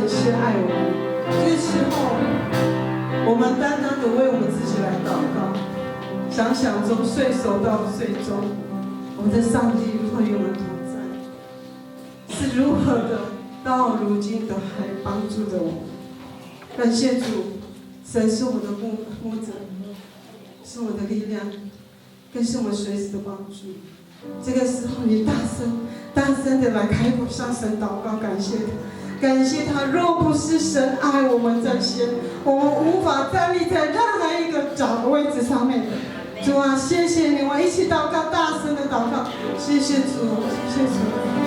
们先爱我们。这个时候，我们单单的为我们自己来祷告，想想从岁首到岁终，我们的上帝如何与我们同在，是如何的到如今都还帮助着我们。感谢主，神是我们的牧者，是我们的力量，更是我们随时的帮助。这个时候，你大声的来开口向神祷告，感谢他。感谢他，若不是神爱我们在先，我们无法站立在任何一个角的位置上面。主啊，谢谢你，我们一起祷告，大声的祷告。谢谢主，谢谢主，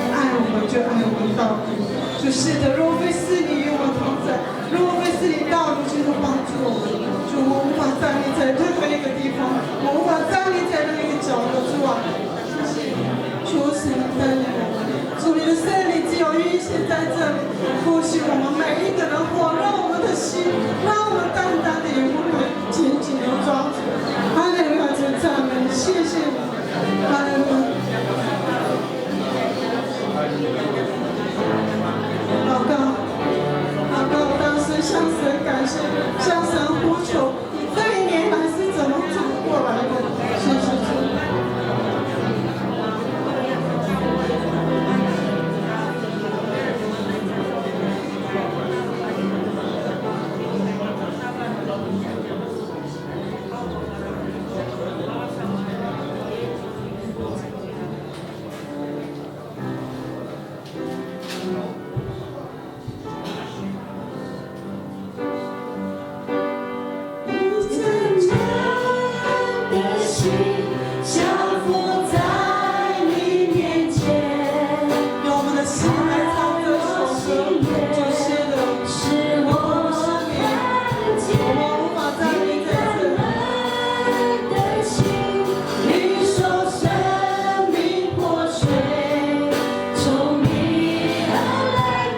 爱我们就爱我们到底。主是的，若非是你与我们同在，若非是你到如今都帮助我们，主，我们无法站立在任何一个地方，我们无法站立在任何一个角落。主啊，谢谢你，求神带领我们。主，你的圣灵只有运行在这里，呼吸我们每一个人火热我们的心，让我们单单的与我们紧紧的抓住。哈利路亚，主赞美，谢谢你，哈利路亚。祷告，大声向神感谢，向神呼求，你这一年来是怎么走过来的？谢谢主。从你而来。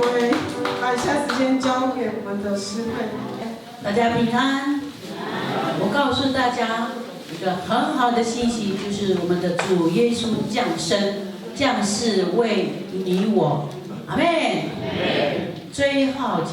我们把以下时间交给我们的诗会。大家平安。我告诉大家一个很好的信息，就是我们的主耶稣降生，降世为你我。阿们。追号角。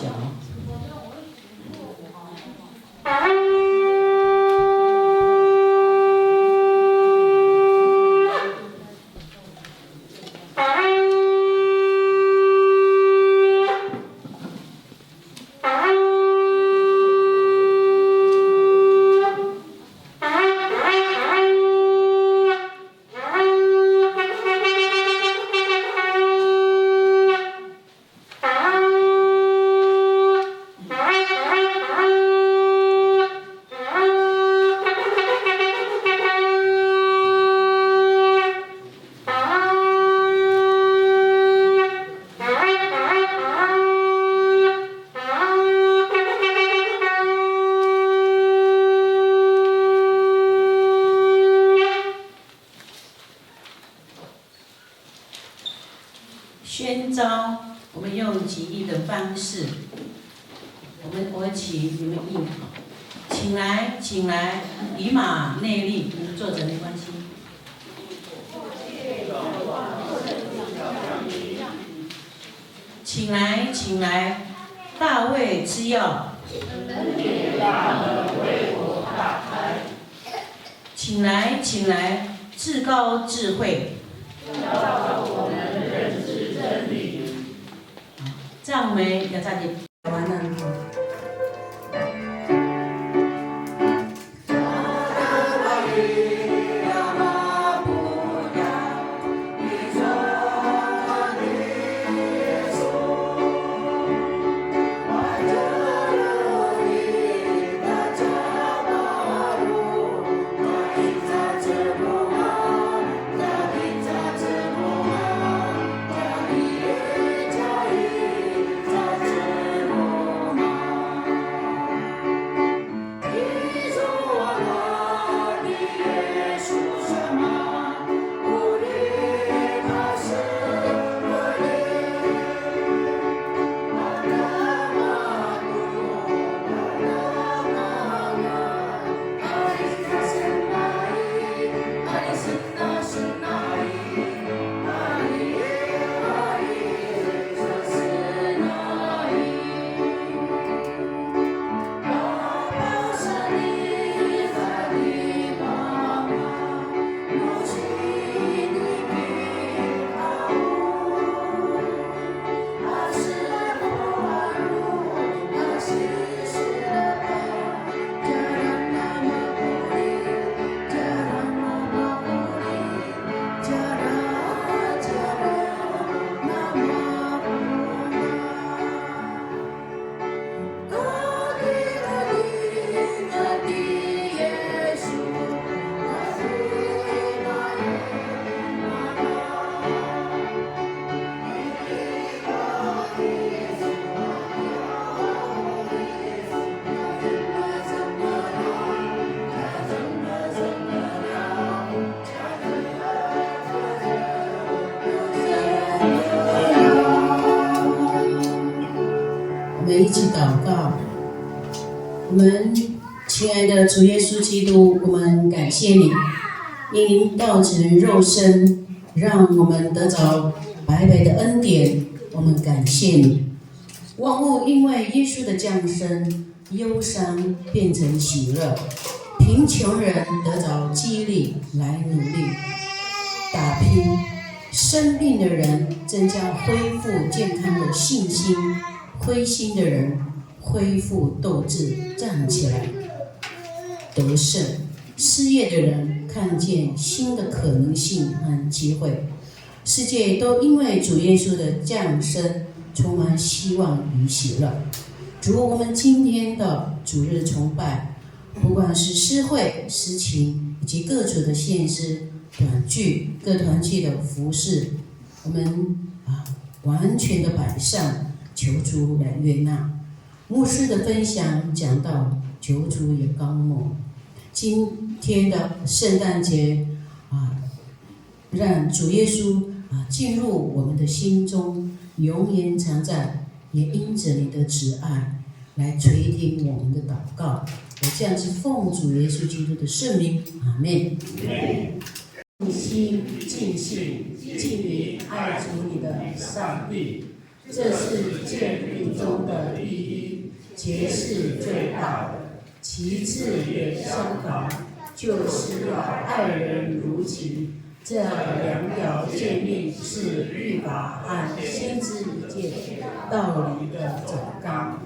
宣召，我们用起义的方式，我请你们应好，请来，请来，以马内利，你们坐着没关系。请来，请来，大卫之钥，请来，请来，至高智慧。赞美要在这完了。我们一起祷告。我们亲爱的主耶稣基督，我们感谢你，因您道成肉身，让我们得着白白的恩典。我们感谢你，万物因为耶稣的降生，忧伤变成喜乐，贫穷人得着激励来努力打拼，生病的人增加恢复健康的信心，灰心的人恢复斗志，站起来得胜，失业的人看见新的可能性和机会。世界都因为主耶稣的降生充满希望与喜乐。主，我们今天的主日崇拜，不管是诗会、诗情以及各组的献诗、短剧、各团契的服事，我们完全的摆上，求主来悦纳。牧师的分享讲到求主也高莫。今天的圣诞节让主耶稣进入我们的心中，永远常在，也因着你的慈爱来垂听我们的祷告。我这样子奉主耶稣基督的圣名，阿们。尽心尽性尽力爱主你的上帝，这是诫命中的第一，节是最大的，其次也相仿，就是要爱人如己。这两条诫命是律法和先知一诫道理的总纲。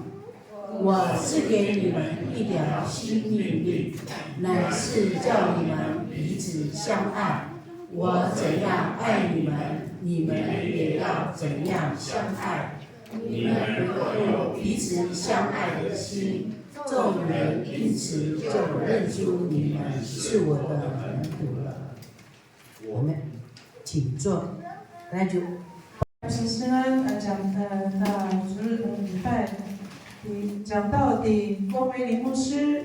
我赐给你们一条新命令，乃是叫你们彼此相爱。我怎样爱你们，你们也要怎样相爱。你们若有彼此相爱的心，众人因此就认出你们是我的门徒了。我们请坐，来就。平时呢，讲的主日的礼拜，讲到的郭美玲牧师，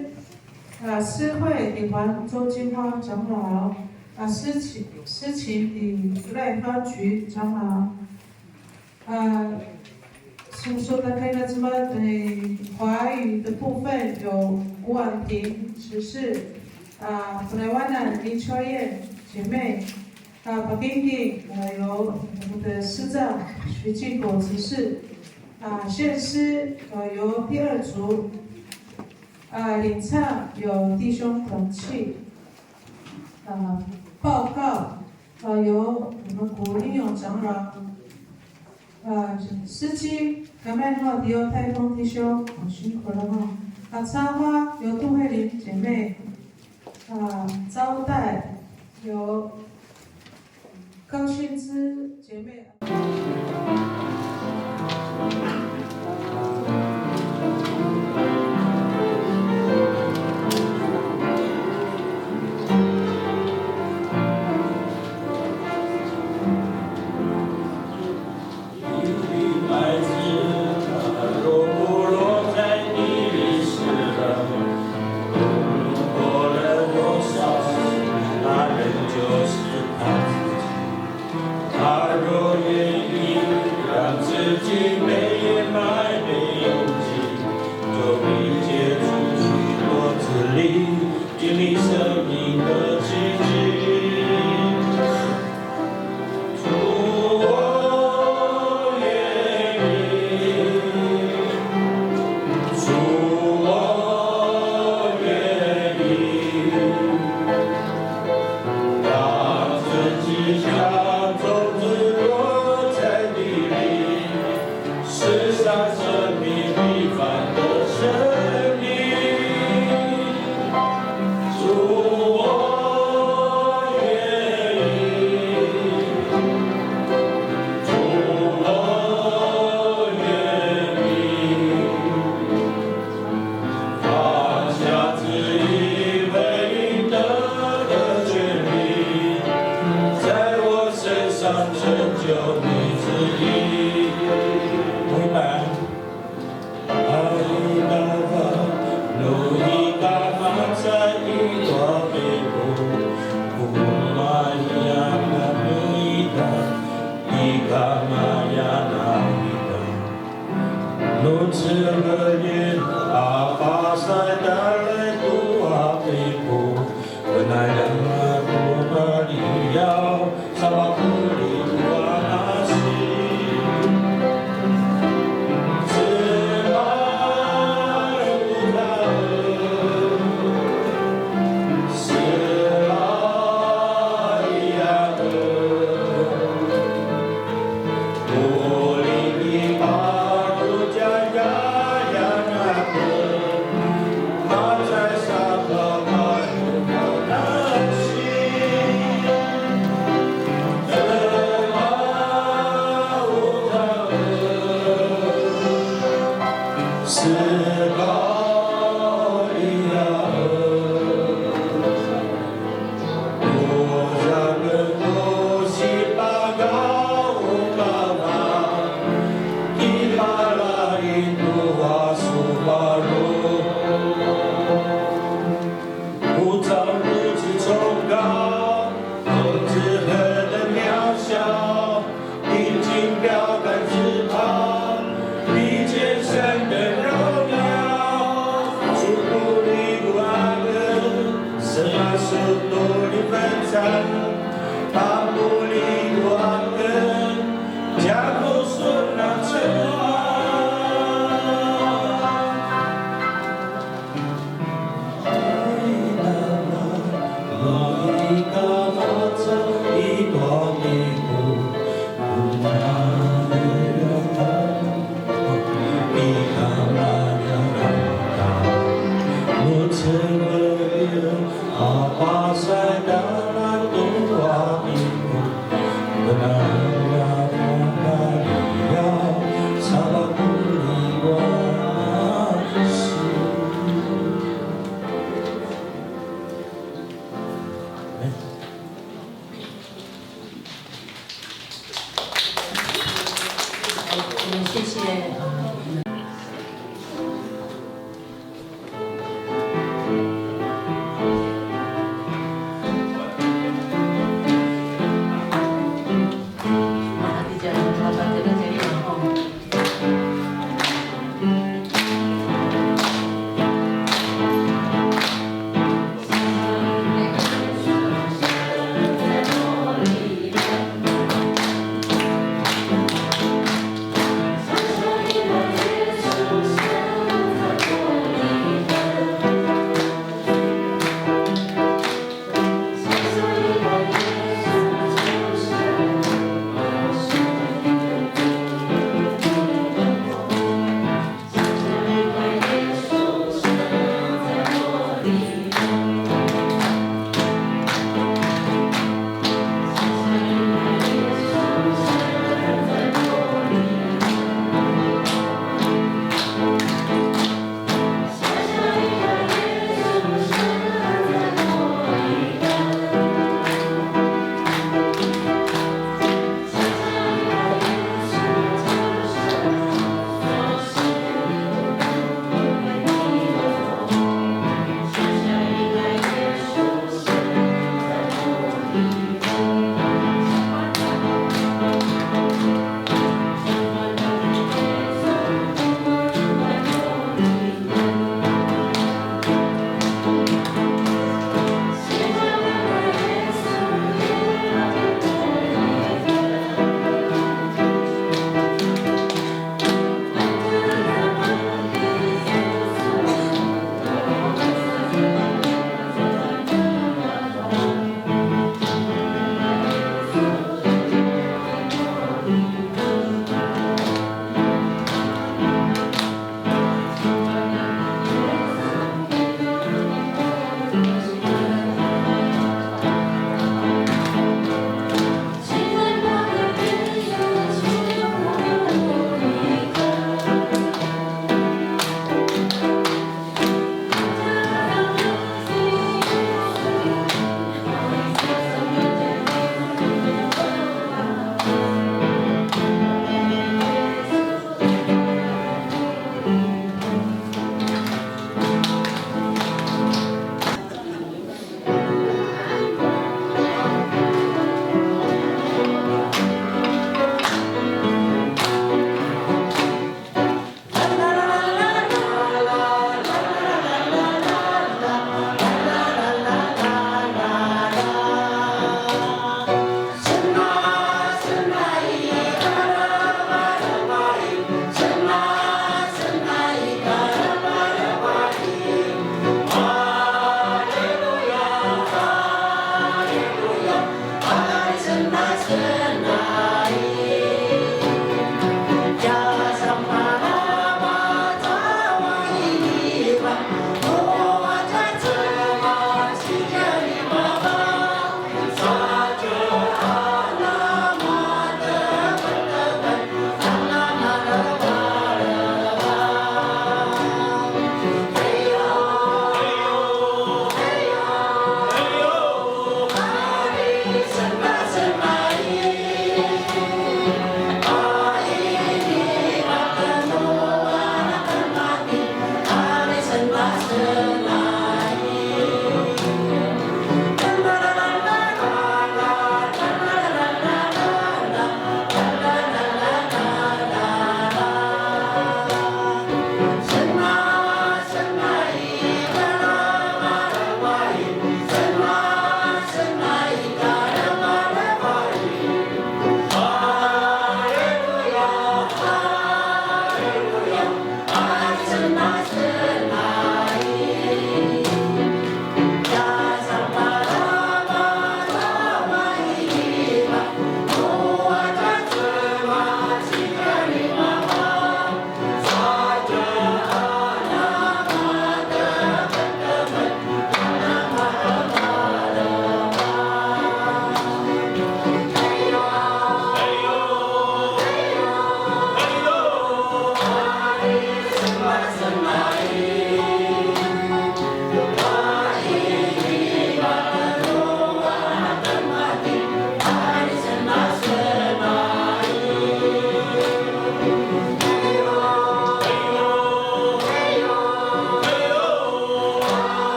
诗会的黄周金花长老，诗情的赖芳菊长老，请说的看到什么华语的部分有吴婉婷执事，布莱湾的林秋燕姐妹，把丁丁由我们的师长徐继国执事，献诗由第二组，领唱由弟兄同气，报告由我们古英勇长老，司机感麦号由泰丰弟兄，辛苦了哈，插花由杜慧玲姐妹，招待由高兴之姐妹。谢谢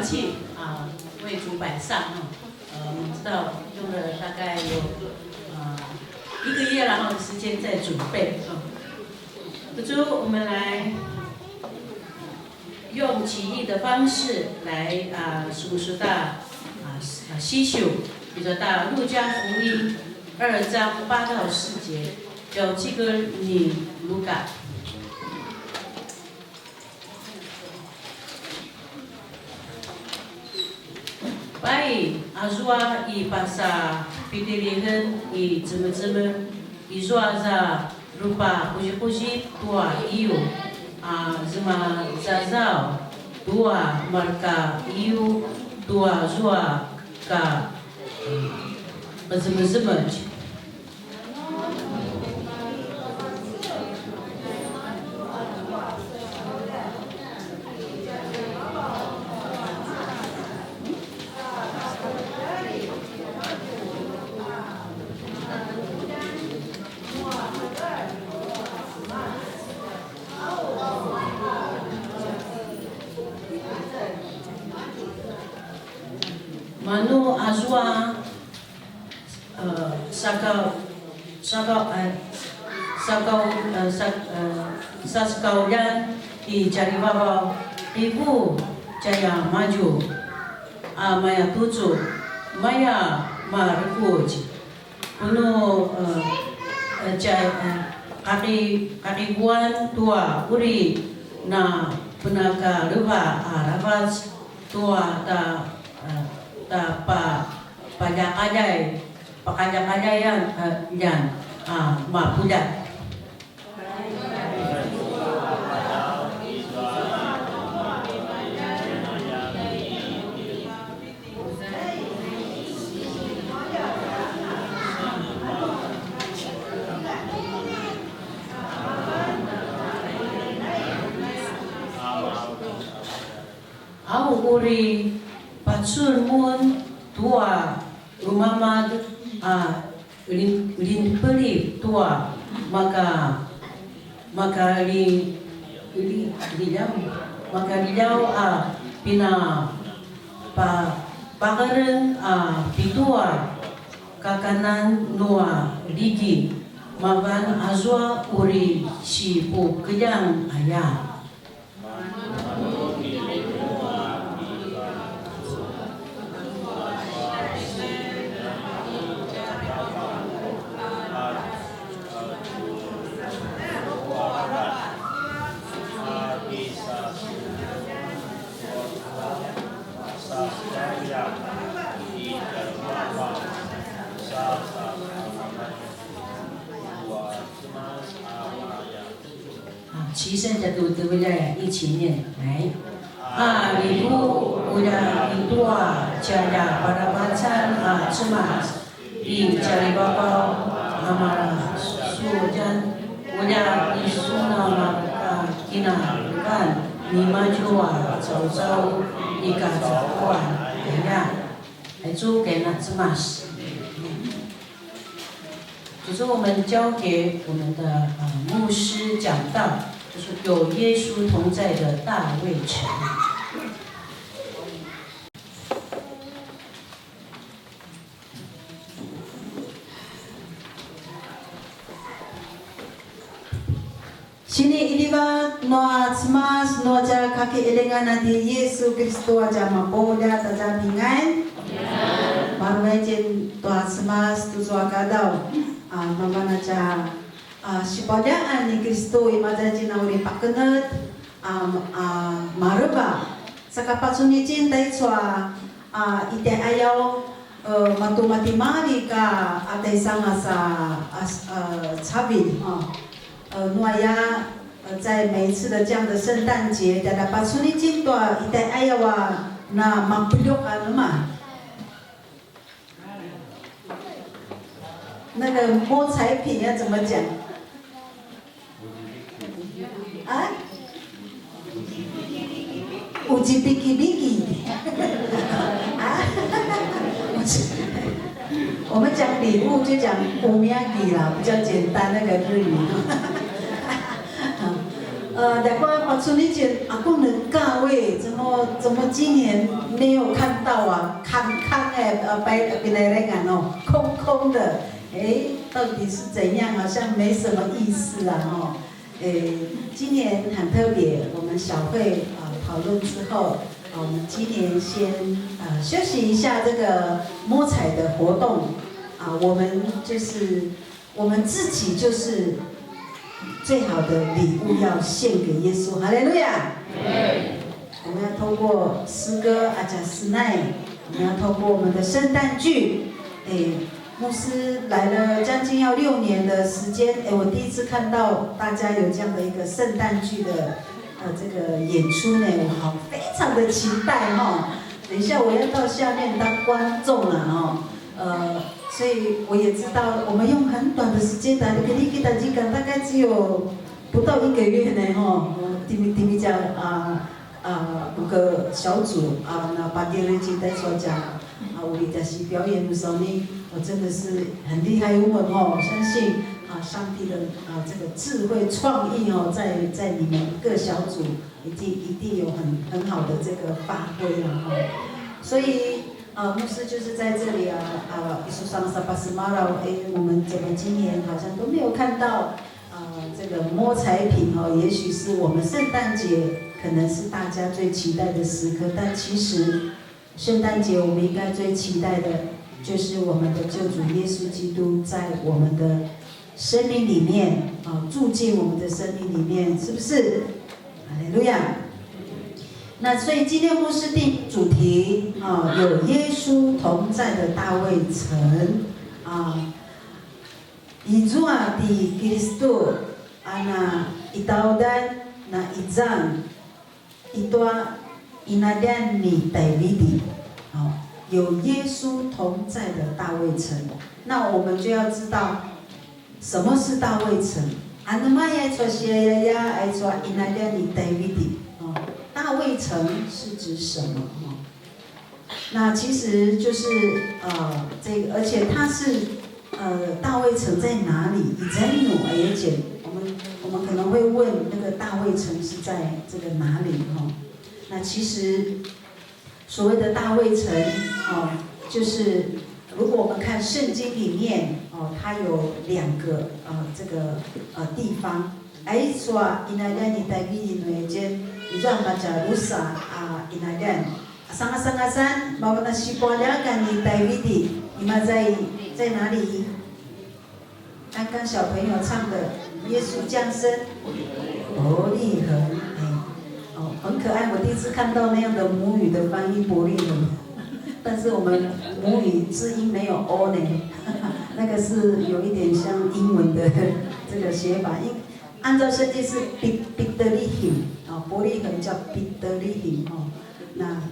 器为主摆上我们知道用了大概有1个月然后的时间在准备主，我们来用起义的方式来数数到希秀，比如说到路加福音2章8到10节，有这个你卢卡。Baik, azwa I basa pilihan I zema-zema izwa za rupa puji-puji tua iu zema zazao tua marka iu tua zwa ka zema-zema Manu azwa saskaulian di jari bawah ibu jaya maju maya tuju maya marfuj kuno kaki buan tua uri na penaga lupa rabat tua pakajakajayan yan mapudat. Au uri patsun mun tua rumamad lin pelip tua maka lilau pina pagaran pitua kakanan noa ligi maban azwa uri si po kejang ayah.齐声的读对不对？一起念来。Aliku udah itu jaya pada bacan cemas di cari bapa amara sujan udah isuna maka kina kan ni maju jauh-jauh di kacakuan ya itu kena cemas。就是我们交给我们的牧师讲道，就是有耶稣同在的大卫城。Sini ilibat noa cemas noa ja kaki elengan nanti Yesus Kristus aja mapoda taja pingan. Baru aja toa cemas tu suakadau. Mama naja sipadaan ni Kristus imajaji nauri pakenat maraba. Sakapat suni cintai sua ite ayau mati mari ka atai sanga sa cabin Noya 在每一次的这样的圣诞节，大家把春节进多一代哎呀哇，那蛮不了解的嘛。那个摸彩品要怎么讲？啊？乌吉比基比基。啊？我们讲礼物就讲乌米亚吉啦，比较简单那个日语。大家把春节节，阿公的价位怎么哦，怎么今年没有看到啊？空白本来来讲哦，空空的，到底是怎样？好像没什么意思啊，哦，今年很特别，我们小会讨论之后，我们今年先休息一下这个摸彩的活动，我们自己就是最好的礼物要献给耶稣，哈利路亚！我们要透过诗歌阿贾斯奈，我们要透过我们的圣诞剧，牧师来了将近要6年的时间，我第一次看到大家有这样的一个圣诞剧的这个演出呢，我非常的期待哈。等一下我要到下面当观众了哈，所以我也知道我们用很短的时间大概只有不到1个月呢哈，第家5个小组那把第2季带出讲我们就是表演的时候呢，我真的是很厉害问我相信上帝的这个智慧创意在你们各小组一定有很好的这个发挥了所以牧师就是在这里艺术上萨巴斯马拉我们怎么今年好像都没有看到这个摸彩品也许是我们圣诞节可能是大家最期待的时刻，但其实圣诞节我们应该最期待的就是我们的救主耶稣基督在我们的生命里面住进我们的生命里面，是不是？哈利路亚！那所以今天牧师定主题有耶稣同在的大卫城Ijua di Kristo ana itaudan na izang itwa inadan ni Davidi 有耶稣同在的大卫城，那我们就要知道什么是大卫城。大卫城是指什么？那其实就是这个，而且它是大卫城在哪里？我们可能会问那个大卫城是在这个哪里？那其实所谓的大卫城就是如果我们看圣经里面它有2个这个地方。说inadan Davidi nuejen itu baca rusa inadan sangat-sangat bahwa nasipodakan di Davidi 你们在哪里？刚刚小朋友唱的耶稣降生，伯利恒，很可爱。我第一次看到那样的母语的翻译伯利恒，但是我们母语字音没有 o 呢，那个是有一点像英文的这个写法。按照圣经是彼得利恒伯利恒叫彼得利恒那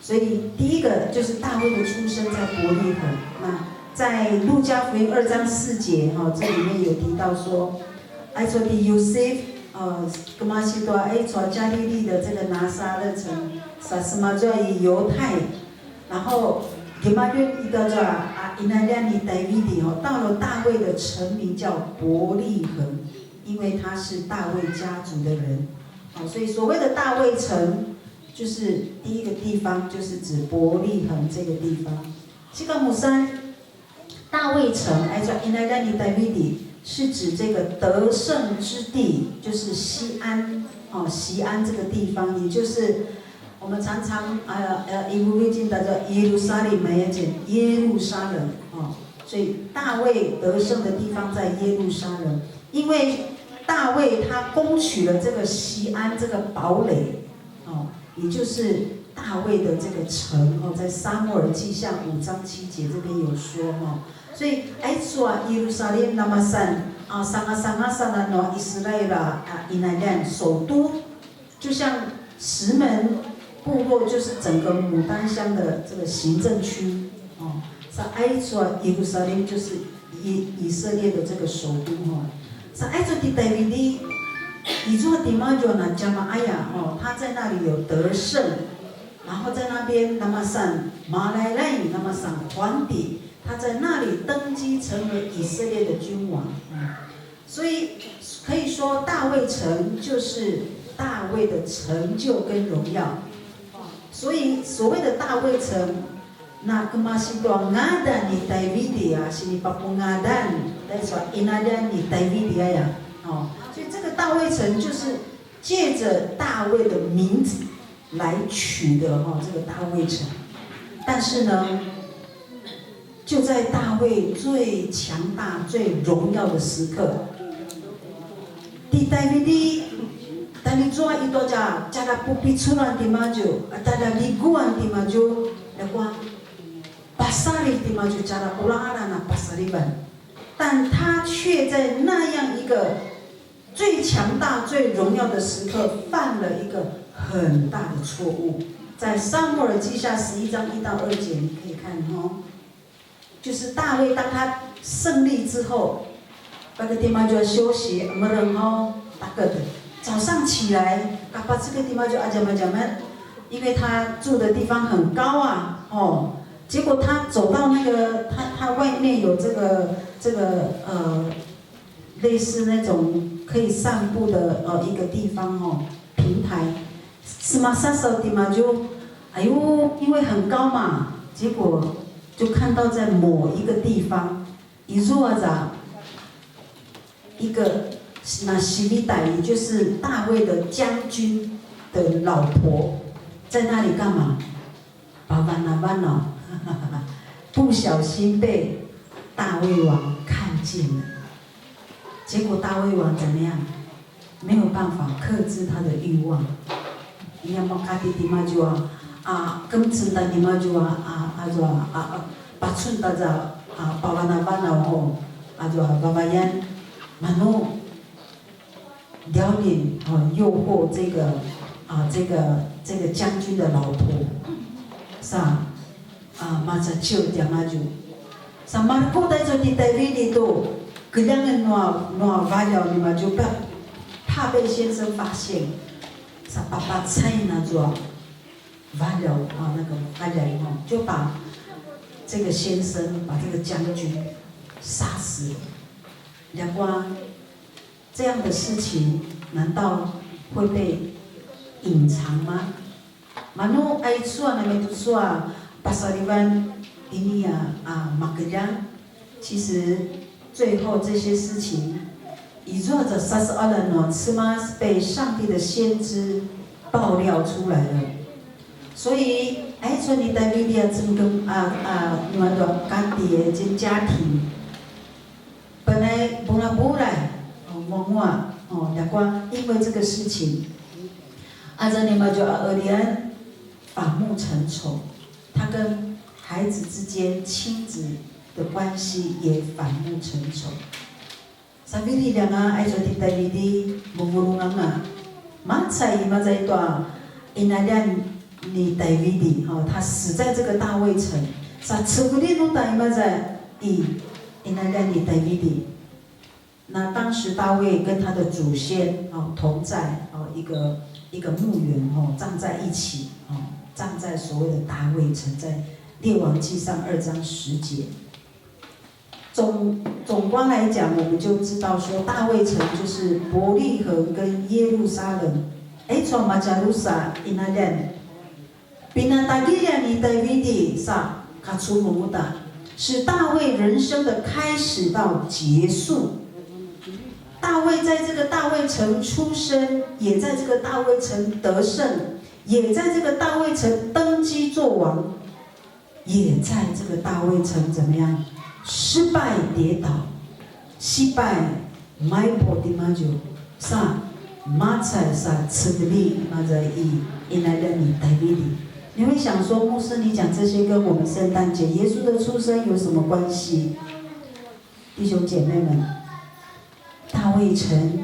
所以第一个就是大卫的出生在伯利恒。那在路加福音2章4节这里面有提到说，埃索的约瑟格玛西多埃索加利利的这个拿撒勒城，撒斯马在犹太，然后格玛约一个叫伊纳亮尼戴维迪到了大卫的城名叫伯利恒。因为他是大卫家族的人，所以所谓的大卫城，就是第一个地方，就是指伯利恒这个地方。这个母山大卫城，是指这个得胜之地，就是西安，西安这个地方，也就是我们常常耶路撒冷也讲耶路撒冷所以大卫得胜的地方在耶路撒冷，因为大卫他攻取了这个西安这个堡垒，也就是大卫的这个城在撒母耳记下5章7节这边有说所以耶路撒冷那么山sangat-sangat no Israel inadan 首都，就像石门部落就是整个牡丹乡的这个行政区耶路撒冷就是以色列的这个首都di Davidi， 以做地马就那加玛埃亚他在那里有得胜，然后在那边那么上马来赖那么上皇帝，他在那里登基成为以色列的君王所以可以说大卫城就是大卫的成就跟荣耀。所以所谓的大卫城，那masih doang ngadan di David ya, sini papu ngadan, dari soal inadan di David ya， 所以这个大卫城就是借着大卫的名字来取的这个大卫城。但是呢，就在大卫最强大、最荣耀的时刻，di David tadi jua itu aja cara pupitsuran di maju, ada liguan di maju, lekwa pasari di maju cara ulangan na pasariban， 但他却在那样一个最强大、最荣耀的时刻犯了一个很大的错误。在撒母耳记下11章1到2节，你可以看就是大卫当他胜利之后，那个地方就要休息，没人大个的。早上起来，把这个地方就阿加曼，因为他住的地方很高啊，结果他走到那个他外面有这个类似那种可以散步的一个地方平台，是吗？撒手地嘛就，哎呦，因为很高嘛，结果就看到在某一个地方，一座着一个。那西利歹，也就是大卫的将军的老婆，在那里干嘛？不小心被大卫王看见了。结果大卫王怎么样？没有办法克制他的欲望。你要么卡蒂蒂嘛就根真的你嘛就把寸大家巴瓦那巴那就巴巴yan， 马诺。撩引诱惑这个将军的老婆，是吧？马上就点嘛就，是马古在这里在位里头，各样的暖发了，你嘛就怕被先生发现，是爸爸猜那做发了那个发了以后，就把这个先生把这个将军杀死了，两瓜。这样的事情难道会被隐藏吗？马努爱说那么多说巴萨利湾伊尼马格良，其实最后这些事情，以若着32人是吗？被上帝的先知爆料出来了。所以爱说你在维利亚真跟你们的家庭跟家庭，本来不来。两光因为这个事情，阿扎尼玛就阿里安反目成仇，他跟孩子之间亲子的关系也反目成仇。萨维利两个爱做的代理的蒙古龙啊，马才嘛在一段，因那两你代理的他死在这个大卫城，萨吃不的弄到嘛在因那两你代理的。那当时大卫跟他的祖先同在一个墓园葬在一起葬在所谓的大卫城，在列王纪上2章10节。总观来讲，我们就知道说大卫城就是伯利恒跟耶路撒冷。从马加鲁撒伊那连，比那大利亚尼代维迪撒卡出姆达，是大卫人生的开始到结束。大卫在这个大卫城出生，也在这个大卫城得胜，也在这个大卫城登基做王，也在这个大卫城怎么样？失败跌倒，失败买破的嘛就啥马才啥吃的力嘛在以来的你代表的。你会想说，牧师你讲这些跟我们圣诞节耶稣的出生有什么关系？弟兄姐妹们。大卫城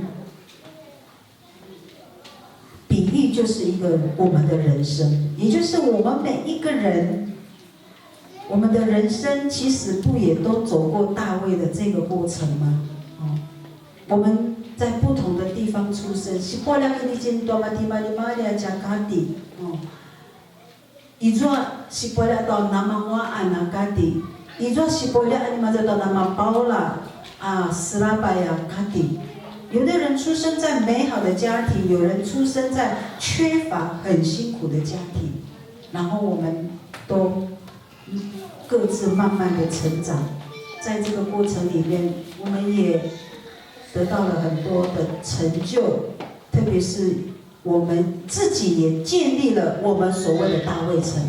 比喻就是一个我们的人生，也就是我们每一个人，我们的人生其实不也都走过大卫的这个过程吗？我们在不同的地方出生，是过来给你见多嘛地嘛的嘛的加卡地，一座是过来到南马瓦安那卡地，一座是过来你嘛在到南马包啦。斯拉巴呀卡蒂，有的人出生在美好的家庭，有人出生在缺乏很辛苦的家庭，然后我们都各自慢慢的成长，在这个过程里面，我们也得到了很多的成就，特别是我们自己也建立了我们所谓的大卫城。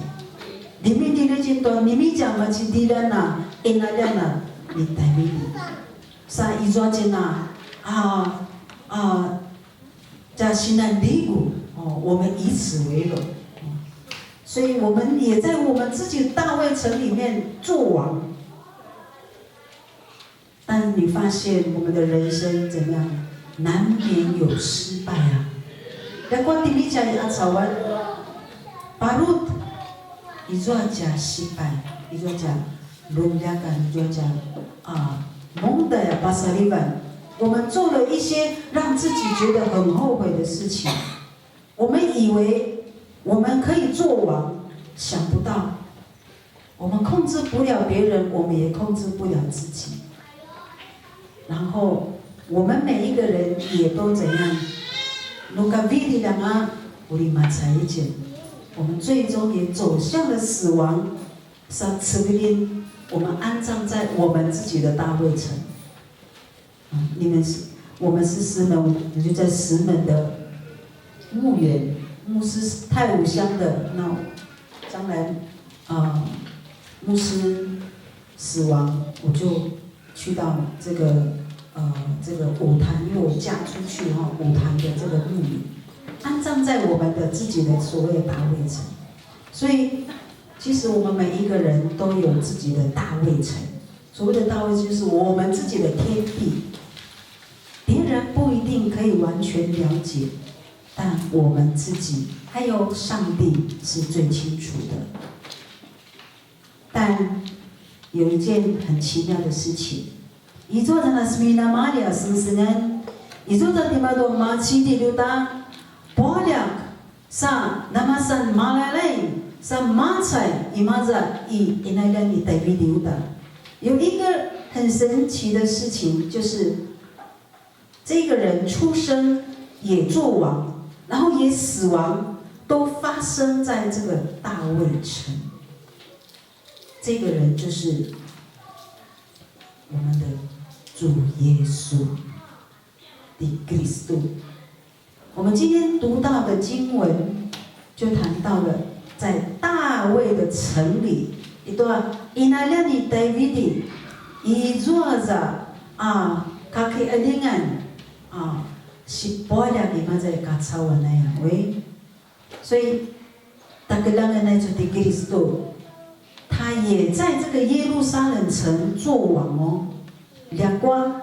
里面的那些段，里面讲嘛，是敌人呐，因那人呐，你代表你，啥一抓进呐，在西南离谷哦，我们以此为荣，所以我们也在我们自己的大卫城里面做王。但你发现我们的人生怎么样？难免有失败啊。来，我第一讲阿草湾，巴鲁，伊做讲失败，伊做讲伦家干，伊做讲蒙的呀巴萨利万。我们做了一些让自己觉得很后悔的事情，我们以为我们可以做王，想不到我们控制不了别人，我们也控制不了自己。然后我们每一个人也都怎样？我们最终也走向了死亡。我们安葬在我们自己的大卫城。我们是石门，我们就在石门的墓园，牧师太武乡的。那将来牧师死亡，我就去到这个五坛，因为我嫁出去五坛的这个墓园，安葬在我们的自己的所谓的大卫城。所以，其实我们每一个人都有自己的大卫城。所谓的大卫就是我们自己的天地，别人不一定可以完全了解，但我们自己还有上帝是最清楚的。但有一件很奇妙的事情。Itu adalah semina Maria Sensengan. Itu tadi madu maci di luta bolak sa namasan malalai sa macai imaza I inalan I tabi di luta. 有一个很神奇的事情，就是这个人出生也做王，然后也死亡，都发生在这个大卫城。这个人就是我们的主耶稣的基督。我们今天读到的经文就谈到了在大卫的城里，一段inalan David izuaza kaki alingan si boleh gimana kacauan那样喂，所以大个两个那就的基督，他也在这个耶路撒冷城做王哦。两光，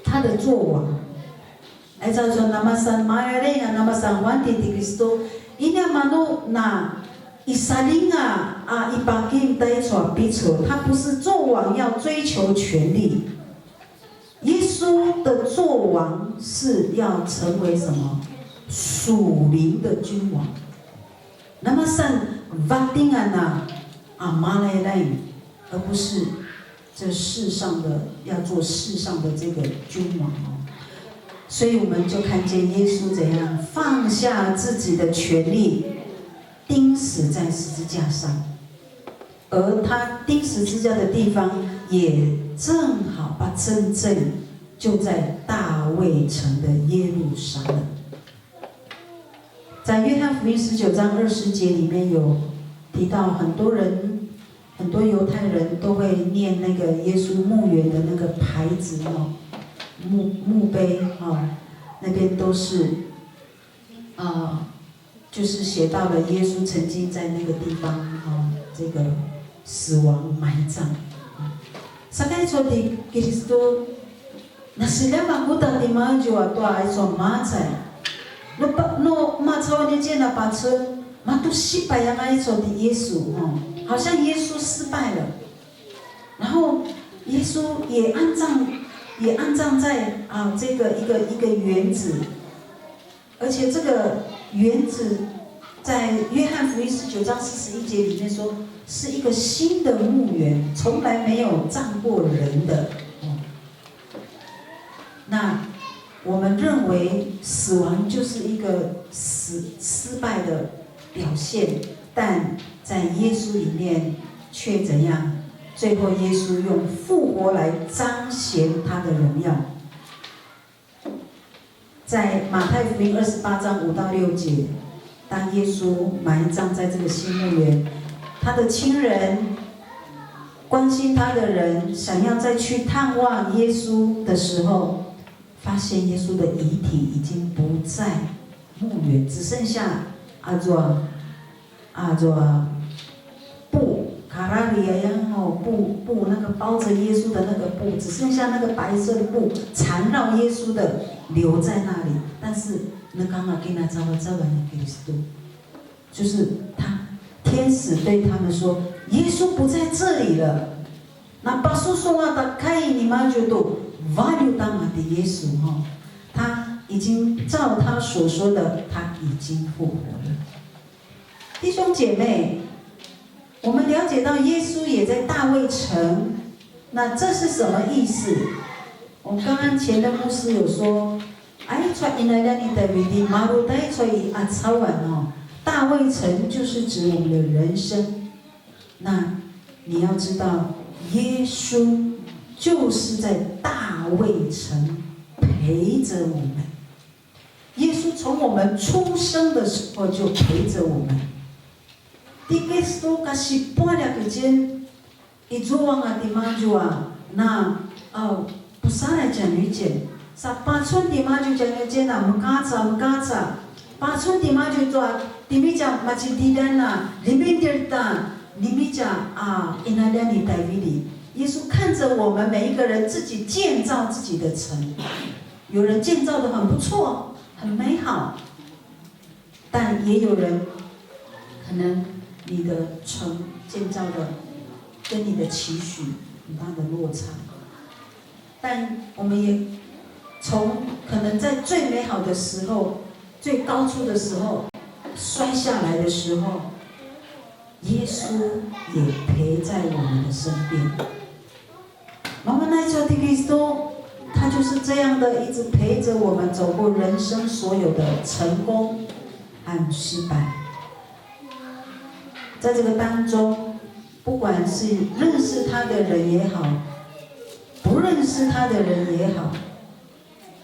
他的做王，哎，叫做namasan Maria namasan Wanti di Kristo， ini manu na isalinga ibagim dai cua bicu， 他不是做王要追求权力，耶稣的做王是要成为什么？属灵的君王。namasan Vatingana Malayai， 而不是这世上的要做世上的这个君王哦，所以我们就看见耶稣怎样放下自己的权利，钉死在十字架上，而他钉十字架的地方也正好把真正就在大卫城的耶路撒冷。在约翰福音19章20节里面有提到，很多犹太人都会念那个耶稣墓园的那个牌子墓碑那边都是就是写到了耶稣曾经在那个地方这个死亡埋葬。Sakali di Kristo na sila maguta di maju atau aiso macai no macau ni je na pacu matu siapa yang aiso di Yesus 好像耶稣失败了，然后耶稣也安葬在这个一个园子，而且这个园子在约翰福音19章41节里面说是一个新的墓园，从来没有葬过人的。那我们认为死亡就是一个失败的表现，但在耶稣里面却怎样？最后耶稣用复活来彰显他的荣耀。在马太福音28章5到6节，当耶稣埋葬在这个新墓园，他的亲人、关心他的人想要再去探望耶稣的时候，发现耶稣的遗体已经不在墓园，只剩下布卡拉里亚样布那个包着耶稣的那个布，只剩下那个白色的布缠绕耶稣的留在那里。但是那刚好给那找完耶稣，就是天使对他们说，耶稣不在这里了。那把书说话打开，你们觉得value当的耶稣他已经照他所说的，他已经复活了。弟兄姐妹，我们了解到耶稣也在大卫城，那这是什么意思？我刚刚前的牧师有说，大卫城就是指我们的人生。那你要知道，耶稣就是在大卫城陪着我们。耶稣从我们出生的时候就陪着我们。第一个开始半两个间，一做完啊，地方就啊，那不上来讲女简，啥八寸地方就讲女简啊，唔敢查，八寸地方就做，地面讲马吉地单呐，里面点单，里面讲啊，因那两里代为里，耶稣看着我们每一个人自己建造自己的城，有人建造的很不错，很美好，但也有人可能。你的城建造的跟你的期许很大的落差，但我们也从可能在最美好的时候、最高处的时候摔下来的时候，耶稣也陪在我们的身边。我们来说的基督，他就是这样的，一直陪着我们走过人生所有的成功和失败。在这个当中，不管是认识他的人也好，不认识他的人也好，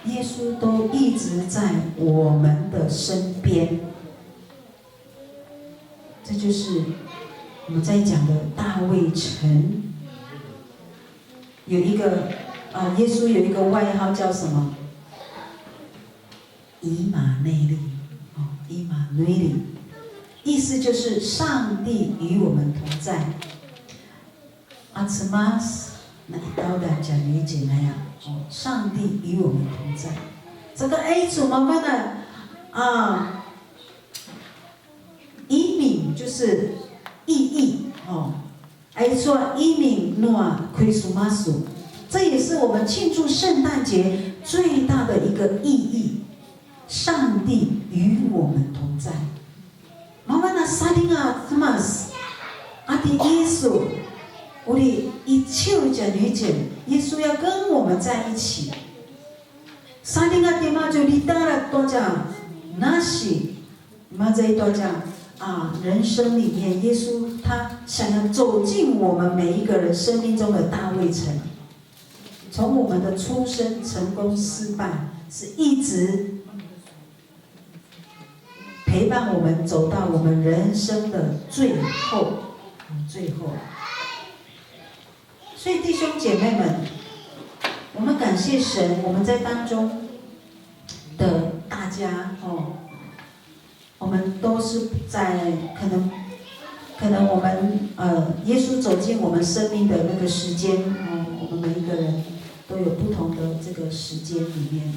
耶稣都一直在我们的身边。这就是我们在讲的大卫城。有一个耶稣有一个外号叫什么？以马内利，以马内利。意思就是上帝与我们同在。阿兹玛斯那一刀的讲理解那样，上帝与我们同在。这个 A 组慢慢的移民就是意义A 说移民诺奎苏马苏，这也是我们庆祝圣诞节最大的一个意义。上帝与我们同在。妈妈那萨丁啊，什么？阿弟耶稣，我哋一手讲女讲，耶稣要跟我们在一起。萨丁啊，爹妈就离大了多讲，那是妈这一多讲人生里面，耶稣他想要走进我们每一个人生命中的大卫城，从我们的出生、成功、失败，是一直。陪伴我们走到我们人生的最后。所以弟兄姐妹们，我们感谢神，我们在当中的大家我们都是在可能我们耶稣走进我们生命的那个时间我们每一个人都有不同的这个时间里面。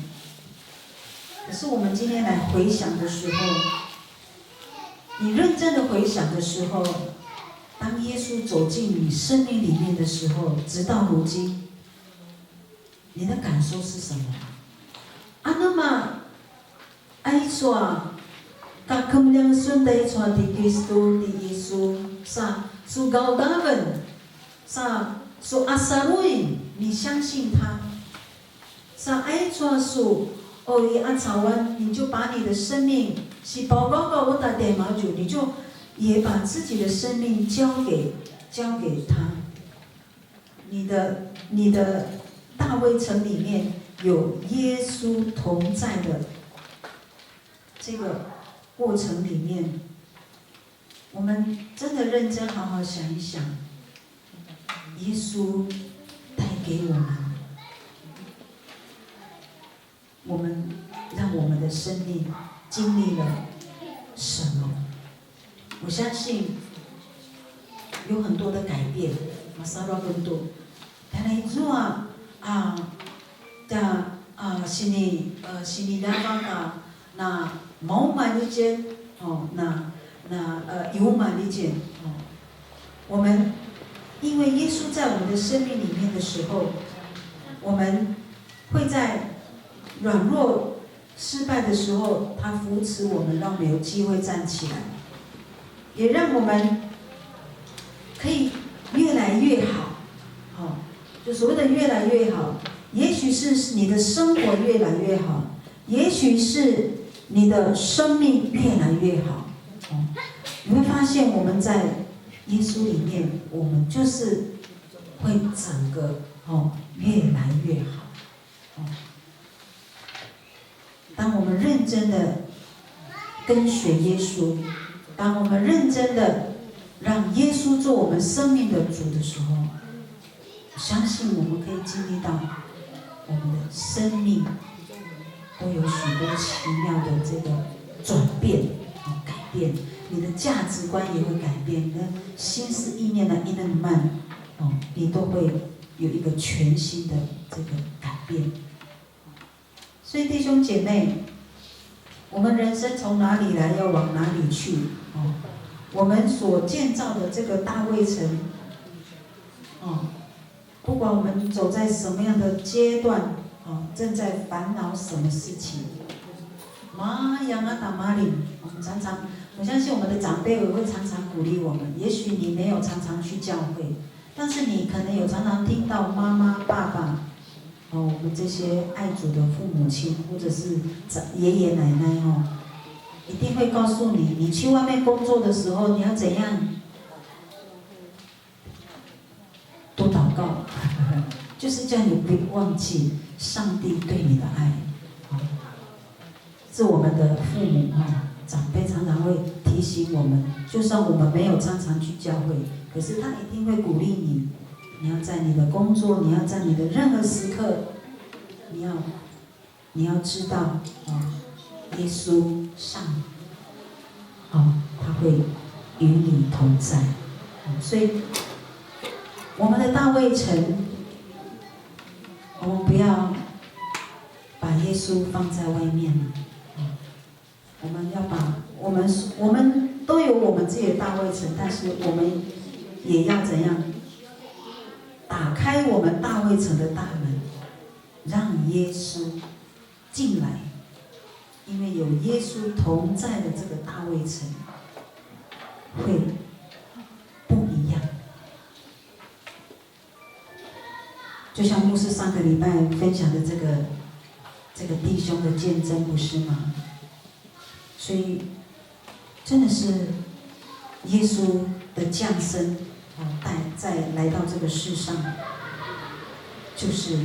可是我们今天来回想的时候，你认真的回想的时候，当耶稣走进你生命里面的时候，直到如今，你的感受是什么？那么爱说甲肯良顺的传的基督的耶稣，属高大文，属阿萨路因，你相信他？爱说属哦，伊阿草湾，你就把你的生命是包包个我打点毛酒，你就也把自己的生命交给他。你的大卫城里面有耶稣同在的这个过程里面，我们真的认真好好想一想，耶稣带给我们让我们的生命经历了什么？我相信有很多的改变，马上要更多。但是如果是你两个那毛满一件哦，油满一件哦，我们因为耶稣在我们的生命里面的时候，我们会在软弱、失败的时候，他扶持我们，让我们有机会站起来，也让我们可以越来越好。好，就所谓的越来越好，也许是你的生活越来越好，也许是你的生命越来越好。你会发现我们在耶稣里面，我们就是会整个越来越好。当我们认真的跟随耶稣，当我们认真的让耶稣做我们生命的主的时候，相信我们可以经历到我们的生命都有许多奇妙的这个转变、改变。你的价值观也会改变，你的心思意念的一念慢，你都会有一个全新的这个改变。所以弟兄姐妹，我们人生从哪里来，要往哪里去？我们所建造的这个大卫城，不管我们走在什么样的阶段，正在烦恼什么事情，妈呀啊打妈哩，我们常常，我相信我们的长辈也会常常鼓励我们。也许你没有常常去教会，但是你可能有常常听到妈妈、爸爸。我们这些爱主的父母亲，或者是爷爷奶奶一定会告诉你，你去外面工作的时候，你要怎样？多祷告，就是叫你不要忘记上帝对你的爱。是我们的父母长辈常常会提醒我们，就算我们没有常常去教会，可是他一定会鼓励你。你要在你的工作，你要在你的任何时刻，你要知道耶稣上，他会与你同在。所以，我们的大卫城，我们不要把耶稣放在外面。我们要把我们都有我们自己的大卫城，但是我们也要怎样？打开我们大卫城的大门，让耶稣进来，因为有耶稣同在的这个大卫城，会不一样。就像牧师上个礼拜分享的这个弟兄的见证，不是吗？所以真的是耶稣的降生。再来到这个世上，就是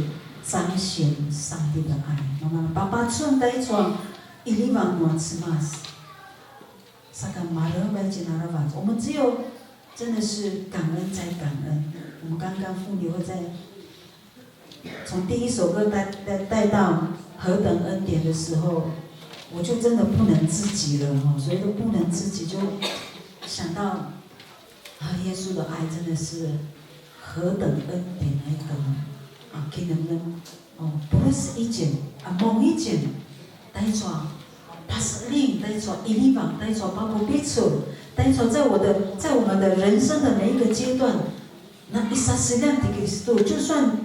彰显上帝的爱。爸爸出来闯，一里往暖吃嘛死，萨干马勒白吉拿拉瓦。我们只有真的是感恩再感恩。我们刚刚妇女会在从第一首歌带到何等恩典的时候，我就真的不能自己了所以都不能自己，就想到。耶稣的爱真的是何等恩典来的给人们不会是一件某一件，带着帕斯令，带着伊利网，带着巴布比楚，带着在我们的人生的每一个阶段，那伊萨斯量的基督徒，就算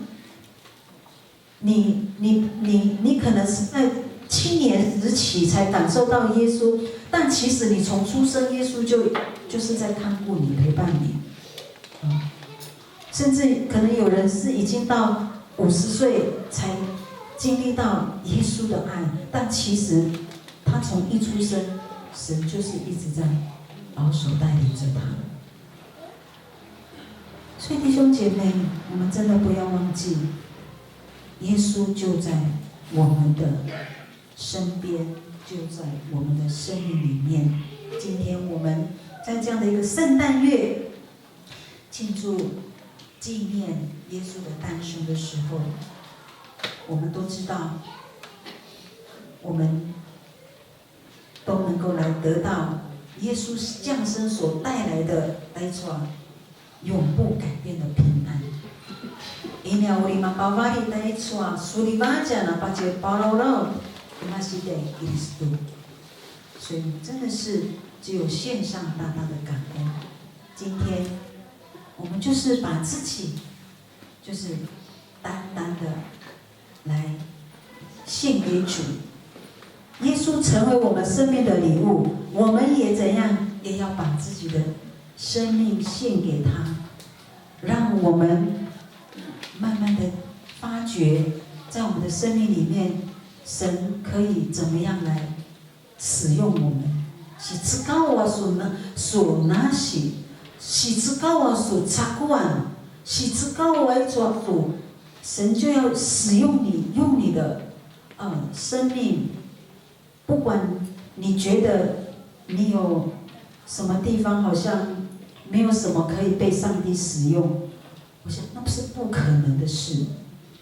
你可能是在7年时起才感受到耶稣，但其实你从出生，耶稣就是在看顾你、陪伴你，甚至可能有人是已经到50岁才经历到耶稣的爱，但其实他从一出生，神就是一直在保守带领着他。所以弟兄姐妹，我们真的不要忘记，耶稣就在我们的身边，就在我们的生命里面。今天我们在这样的一个圣诞月庆祝纪念耶稣的诞生的时候，我们都知道，我们都能够来得到耶稣降生所带来的那种永不改变的平安。因为我们把瓦里那一串苏里瓦家呢，把这包牢牢，那是的基督徒。所以真的是只有献上大大的感恩。今天我们就是把自己，就是单单的来献给主。耶稣成为我们生命的礼物，我们也怎样，也要把自己的生命献给他，让我们慢慢的发觉，在我们的生命里面，神可以怎么样来使用我们。是只教我所拿起，是只教我所插管，是只教我做主，神就要使用你，用你的生命。不管你觉得你有什么地方好像没有什么可以被上帝使用，我想那不是不可能的事。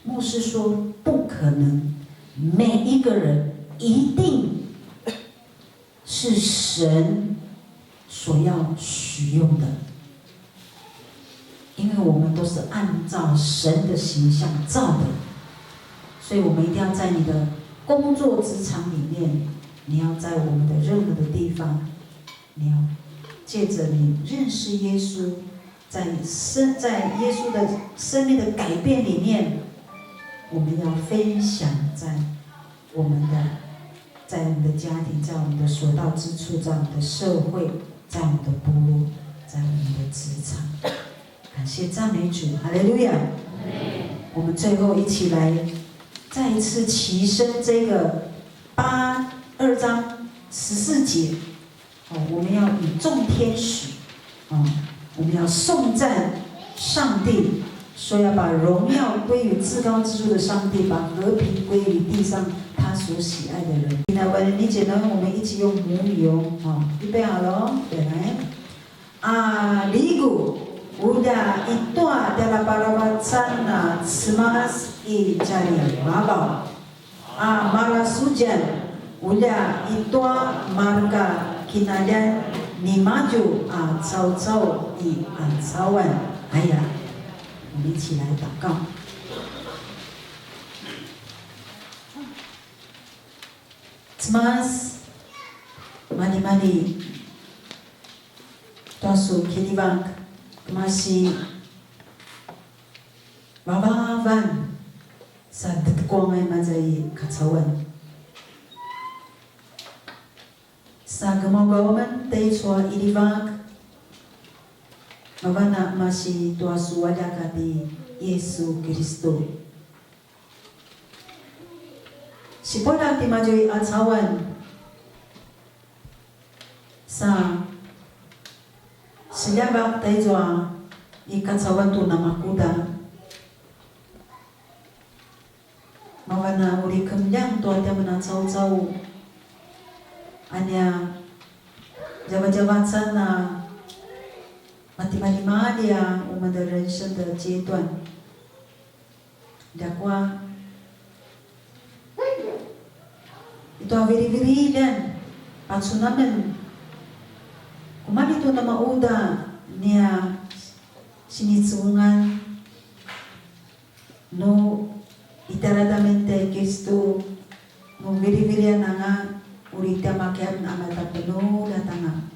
牧师说不可能，每一个人一定是神所要使用的，因为我们都是按照神的形象造的，所以我们一定要在你的工作职场里面，你要在我们的任何的地方，你要借着你认识耶稣，在耶稣的生命的改变里面，我们要分享在我们的家庭，在我们的所到之处，在我们的社会，在我们的部落，在我们的职场。感谢赞美主，哈利路亚！我们最后一起来再一次齐声这个2章14节，我们要与众天使，我们要颂赞上帝，说要把荣耀归于至高之处的上帝，把和平归于地上他所喜爱的人。那我理解呢，我们一起用母语预备好了哦，来，阿里古udah itu adalah para wacana semas i jari mabau mara sujan udah itu marga kinadan ni maju cao cao i cawan ayah， 我们一起来祷告。Semas mali-mali tuasu kiliwang masih babawan sa detkong ay mazay kacawan sa gumagawan tayo sa iliwag mabana masih tuasu wala kati Yesu Kristo si pola ti majoy acawan sa silabak tayo ikacawan to na makuda mawana uri kamyang to at yaman ang caw-caw anya jawa-jawa sana mati-mali-mali我们的人生的阶段dakwa ito viri-virilan patsunamen kumali ito na mauda niya sinitsungan no itaradamente Kristo no viri-virian na nga urita makiat na amata penuh datanga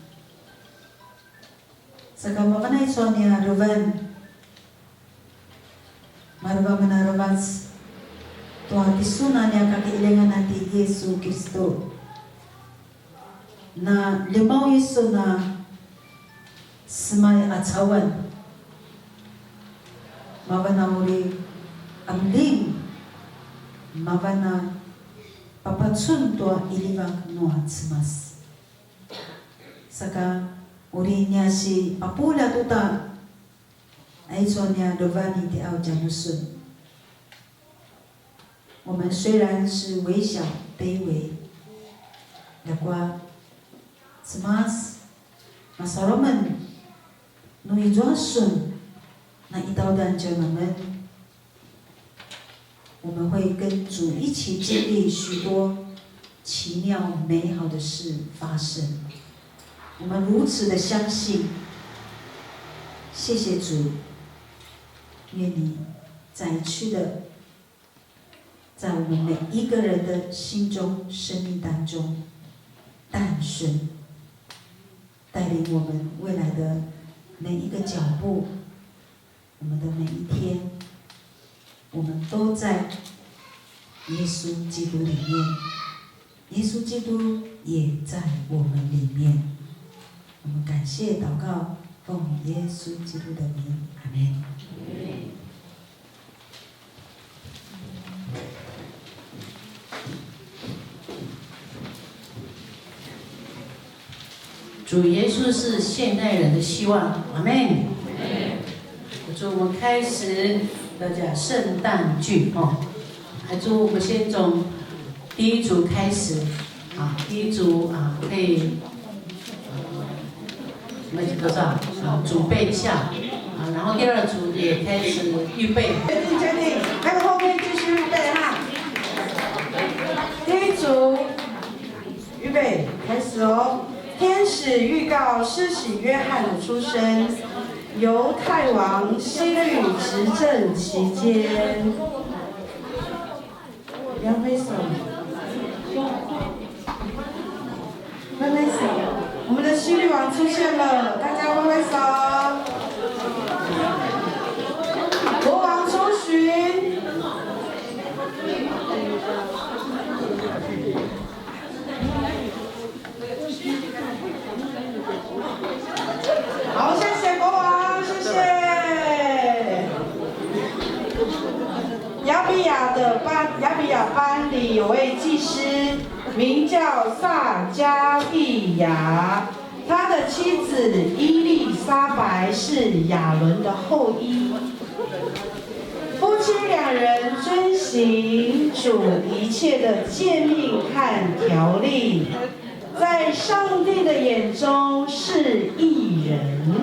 sa kamamana iso niya Ruben marwa manarabas tuwa tisuna niya kakiilangan natin Yesu Kristo na limaw iso na semai acawan mawanamuri amling 麻烦呐，爸爸寸多一地方暖吃吗？우리냐시 바쁘라도다 아이소냐 로바니 디아우 자무슨。我们虽然是微小卑微，那瓜，semas masaraman nui juasun，那一刀断就我们会跟主一起经历许多奇妙美好的事发生。我们如此的相信，谢谢主，愿你载去的，在我们每一个人的心中、生命当中诞生，带领我们未来的每一个脚步，我们的每一天，我们都在耶稣基督里面，耶稣基督也在我们里面。我们感谢祷告，奉耶稣基督的名，阿们。主耶稣是现代人的希望，阿们。祝我们开始大家圣诞剧哦，还祝我们先从第一组开始啊，第一组啊可以。我们多少啊？准备一下啊，然后第二组也开始预备。决定，还有后面继续预备哈。第一组，预备，开始哦。天使预告施洗约翰的出生，犹太王希律执政期间。扬挥手，挥挥手。我们的希律王出现了，大家挥挥手。国王出巡。好，谢谢国王，谢谢。亚比亚班里有位祭司。名叫撒加利亚，他的妻子伊丽莎白是亚伦的后裔。夫妻两人遵行主一切的诫命和条例，在上帝的眼中是义人。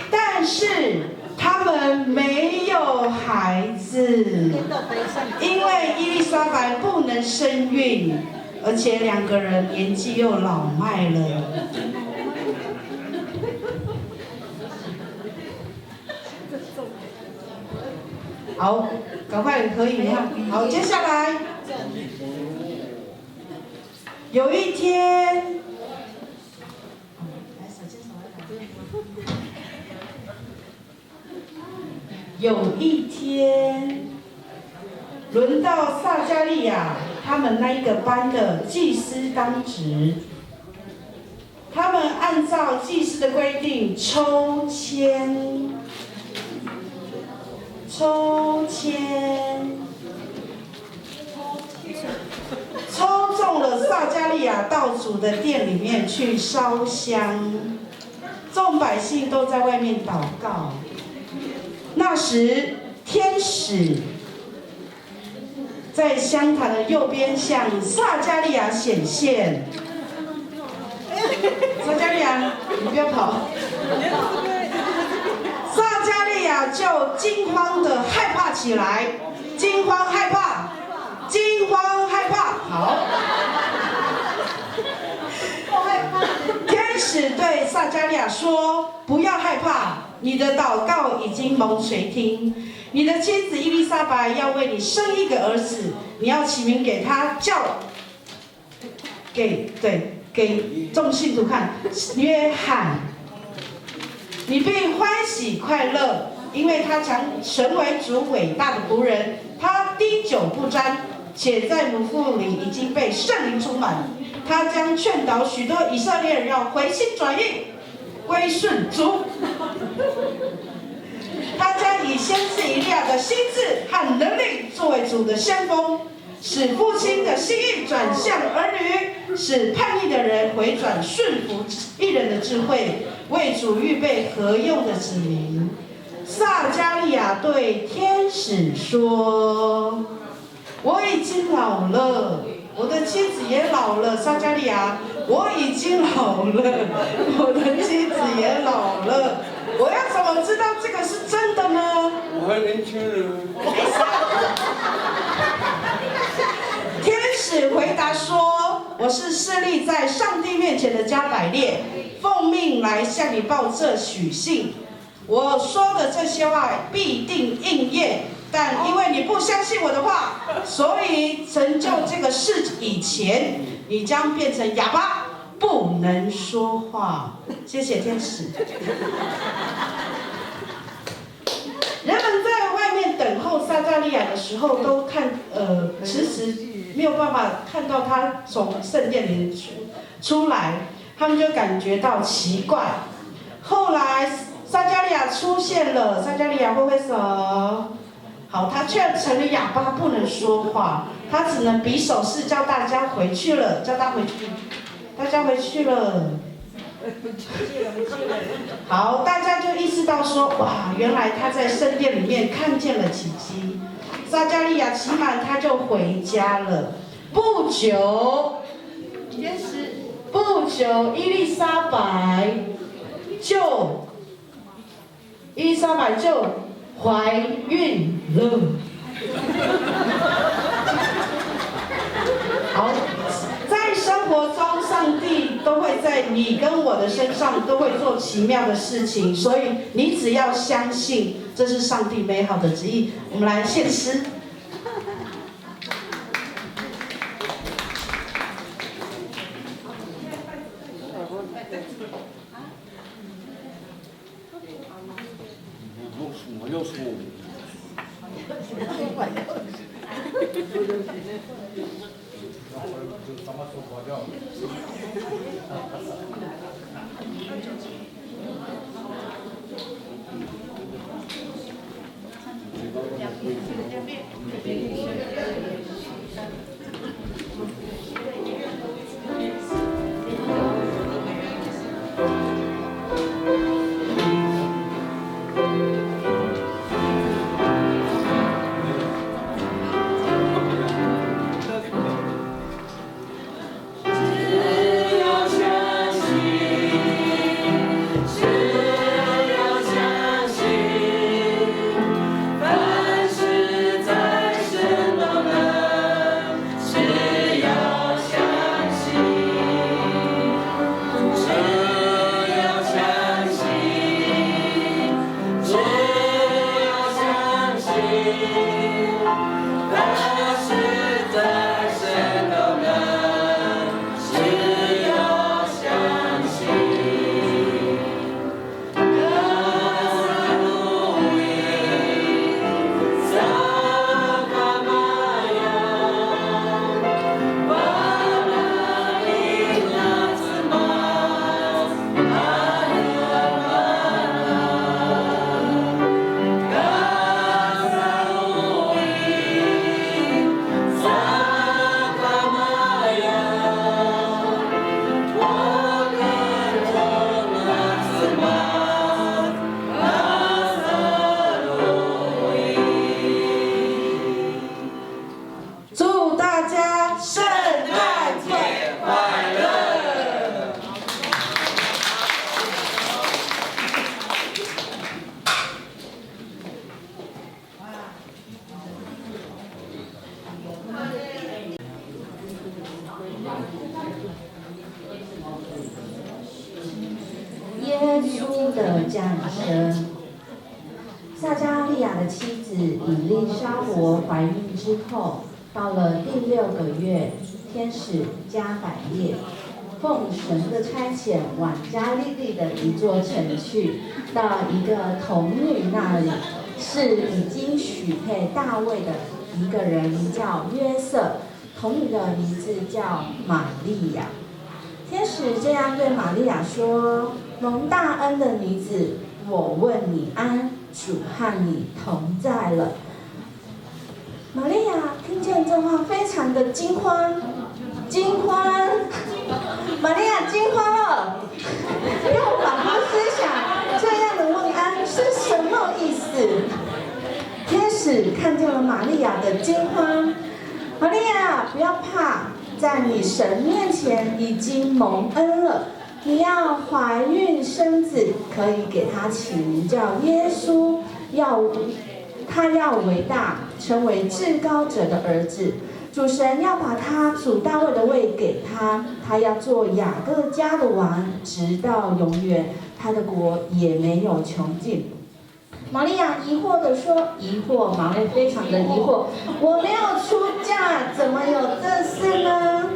但是他们没有孩子，因为伊丽莎白不能生育，而且两个人年纪又老迈了。好，赶快可以哈。好，接下来有一天。有一天，轮到撒加利亚他们那一个班的祭司当值。他们按照祭司的规定抽签，抽中了撒加利亚到主的殿里面去烧香，众百姓都在外面祷告。那时，天使在香坛的右边向撒加利亚显现。撒加利亚，你不要跑。撒加利亚就惊慌的害怕起来，惊慌害怕。好。天使对撒加利亚说：“不要害怕。”你的祷告已经蒙垂听，你的妻子伊丽莎白要为你生一个儿子，你要起名给他叫，给众信徒看，约翰。你必欢喜快乐，因为他曾成为主伟大的仆人，他滴酒不沾，且在母腹里已经被圣灵充满。他将劝导许多以色列人要回心转意，归顺主。他将以先知以利亚的心智和能力作为主的先锋，使父亲的心意转向儿女，使叛逆的人回转顺服一人的智慧，为主预备合用的子民。撒迦利亚对天使说：“我已经老了，我的妻子也老了。撒迦利亚，我已经老了，我的妻子也老了。我要怎么知道这个是真的呢？”我还年轻呢。天使回答说：“我是侍立在上帝面前的加百列，奉命来向你报这许信。我说的这些话必定应验，但因为你不相信我的话，所以成就这个事以前，你将变成哑巴，不能说话。”谢谢天使。人们在外面等候撒迦利亚的时候，都迟迟没有办法看到他从圣殿里出来，他们就感觉到奇怪。后来撒迦利亚出现了，撒迦利亚挥挥手，好，他却成了哑巴，不能说话，他只能比手势叫大家回去了，叫他回去，大家回去了。好，大家就意识到说，哇，原来他在圣殿里面看见了奇迹。撒迦利亚期满他就回家了。不久，伊丽莎白就怀孕了。好，在生活中，上帝都会在你跟我的身上都会做奇妙的事情，所以你只要相信，这是上帝美好的旨意。我们来献诗。又输。耶稣的降生。撒迦利亚的妻子以利沙伯怀孕之后，到了第6个月，天使加百列奉神的差遣，往加利利的一座城去，到一个童女那里，是已经许配大卫的一个人，名叫约瑟，童女的名字叫玛利亚。天使这样对玛利亚说：“蒙大恩的女子，我问你安，主和你同在了。玛利亚听见这话，非常的惊慌，玛利亚惊慌了，又反复思想这样的问安是什么意思。天使看见了玛利亚的惊慌，玛利亚不要怕，在你神面前已经蒙恩了。你要怀孕生子，可以给他起名叫耶稣，他要伟大，成为至高者的儿子。主神要把他属大卫的位给他，他要做雅各家的王，直到永远，他的国也没有穷尽。玛利亚疑惑地说：“玛利亚非常的疑惑，我没有出嫁，怎么有这事呢？”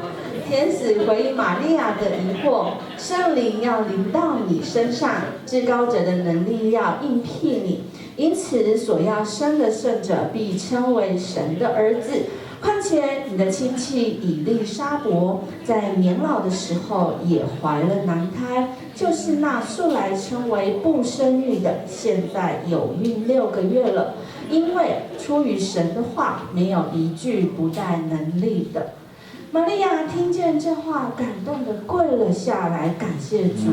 天使回应玛利亚的疑惑：“圣灵要临到你身上，至高者的能力要应聘你，因此所要生的圣者必称为神的儿子。况且你的亲戚以利沙伯在年老的时候也怀了男胎，就是那素来称为不生育的，现在有孕6个月了。因为出于神的话，没有一句不带能力的。”玛利亚听见这话，感动地跪了下来，感谢主。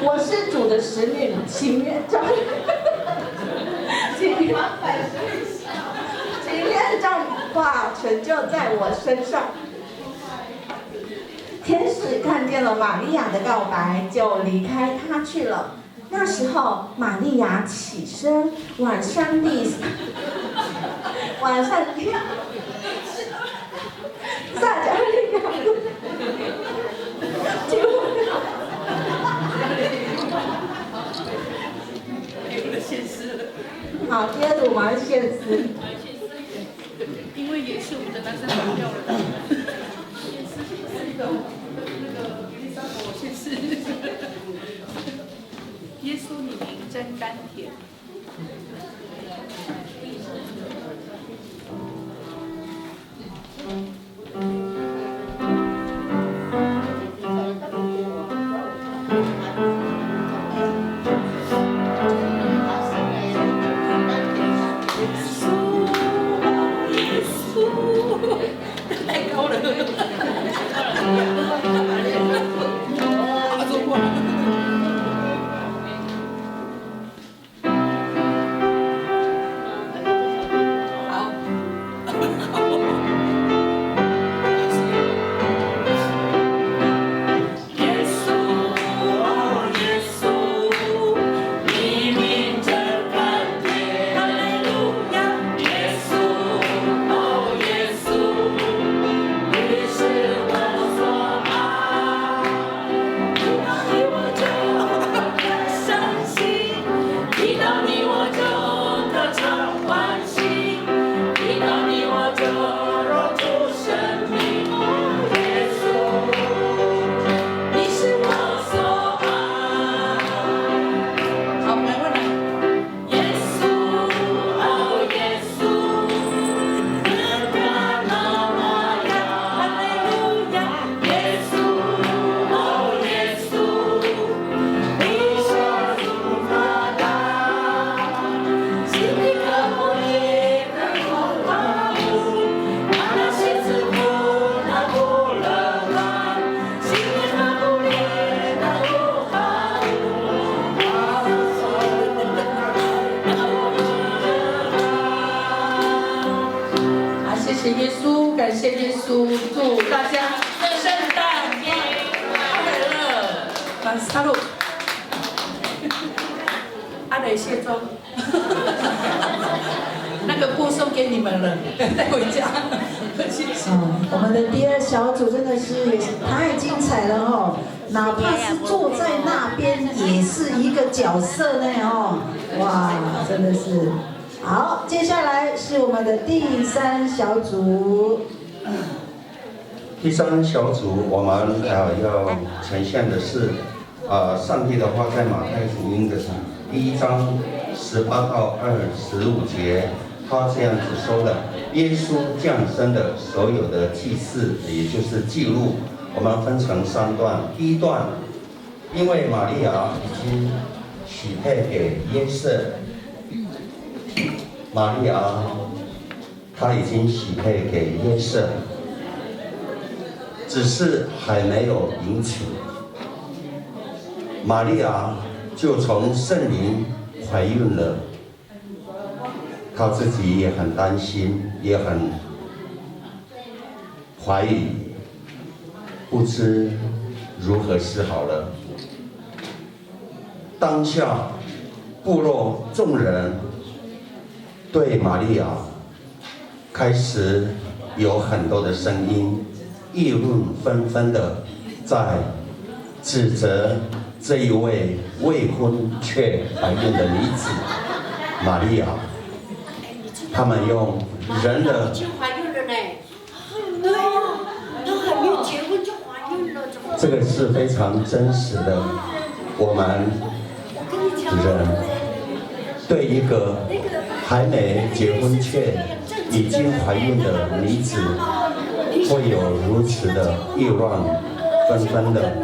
我是主的使女，情愿照话成就在我身上。天使看见了玛利亚的告白，就离开她去了。那时候，玛利亚起身，往上帝撒加利亚好，第二组马上献诗。因为也是我们的男生跑掉了。耶稣，你名真甘甜。太高了。耶稣，感谢耶稣，祝大家圣诞节快乐！马萨路，阿磊卸妆，那个布送给你们了，带回家。谢谢。我们的第二小组真的是太精彩了哦，哪怕是坐在那边也是一个角色呢哦，哇，真的是。好，接下来是我们的第三小组。第三小组我们要呈现的是上帝的话在马太福音的第1章18到25节，他这样子说的：耶稣降生的所有的记事，也就是记录，我们分成3段。第一段，因为玛利亚已经许配给约瑟，玛利亚她已经许配给约瑟，只是还没有迎娶，玛利亚就从圣灵怀孕了。她自己也很担心，也很怀疑，不知如何是好了。当下，部落众人对玛利亚开始有很多的声音，议论纷纷的在指责这一位未婚却怀孕的女子玛利亚。他们用人的已经怀孕了呢，对呀，都还没有结婚就怀孕了，怎么？这个是非常真实的。我们人对一个还没结婚却已经怀孕的女子，会有如此的议论纷纷的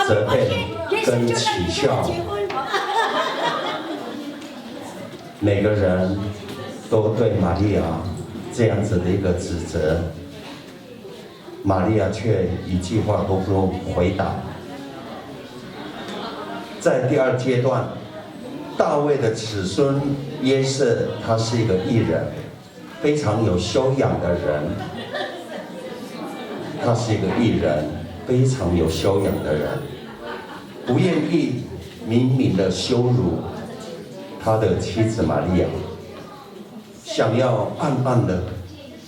责备跟取笑。每个人都对玛利亚这样子的一个指责，玛利亚却一句话都不用回答。在第2阶段，大卫的子孙约瑟，他是一个义人，非常有修养的人。他是一个义人，非常有修养的人，不愿意明明的羞辱他的妻子玛利亚，想要暗暗的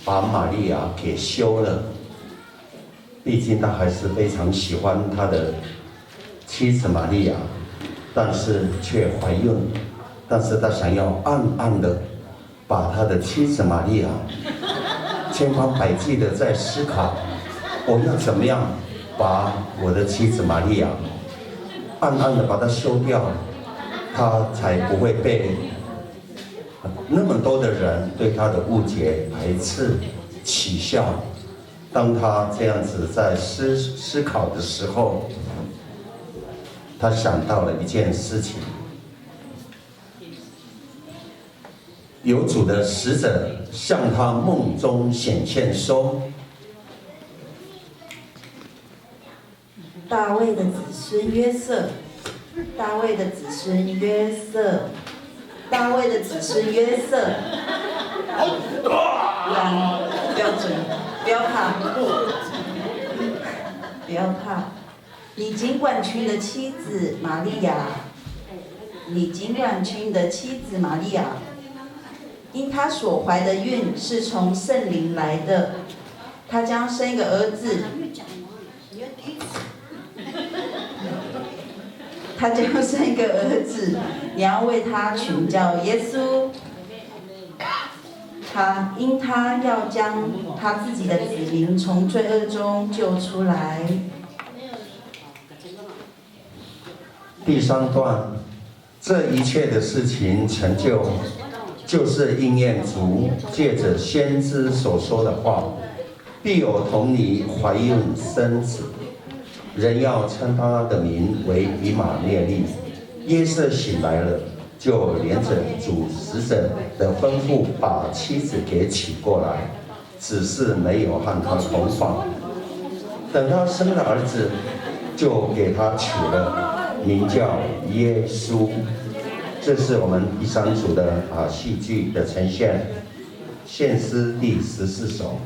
把玛利亚给休了。毕竟他还是非常喜欢他的妻子玛利亚，但是却怀孕，但是他想要暗暗的把他的妻子玛利亚千方百计的在思考，我要怎么样把我的妻子玛利亚暗暗的把她休掉，他才不会被那么多的人对他的误解、排斥、取笑。当他这样子在思考的时候，他想到了一件事情：有主的使者向他梦中显现说，大卫的子孙约瑟，大卫的子孙约瑟，大卫的子孙约瑟，标准，不要怕，不要怕。你尽管娶你的妻子玛利亚，你尽管娶你的妻子玛利亚，因她所怀的孕是从圣灵来的，她将生一个儿子。他将生一个儿子，你要为他取名叫耶稣。因他要将他自己的子民从罪恶中救出来。第3段，这一切的事情成就，就是应验主借着先知所说的话：必有童女怀孕生子。人要称他的名为以马内利。约瑟醒来了，就连着主使者的吩咐，把妻子给娶过来，只是没有和他同房。等他生了儿子，就给他取了名叫耶稣。这是我们第3组的戏剧的呈现，献诗第14首。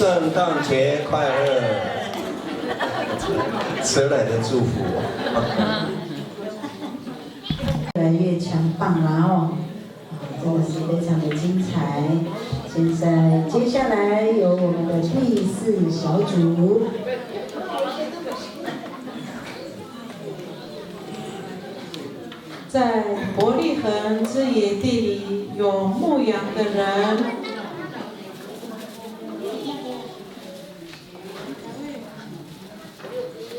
圣诞节快乐！迟来的祝福。越来越强棒了哦，真的是非常的精彩。接下来有我们的第4小组。在伯利恒之野地里有牧羊的人，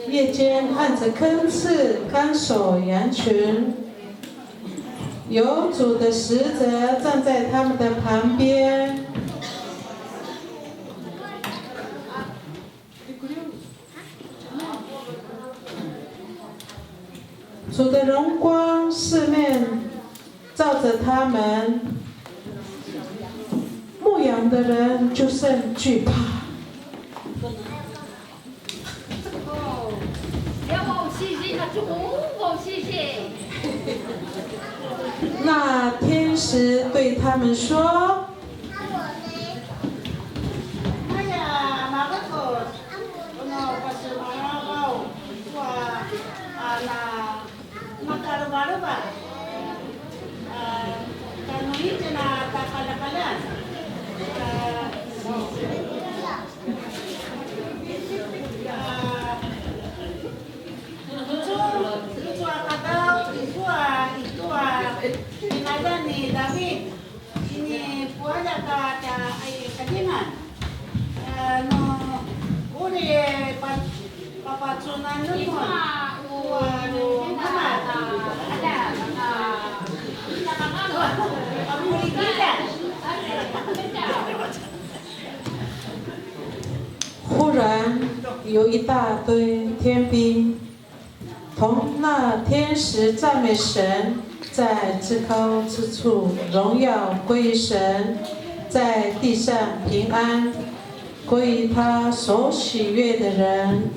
夜间按着坑刺看守羊群，有主的使者站在他们的旁边。主的荣光四面照着他们，牧羊的人就甚惧怕。那天使对他们说：“忽然有一大堆天兵，同那天使赞美神，在至高之处荣耀归于神，在地上平安归于他所喜悦的人。”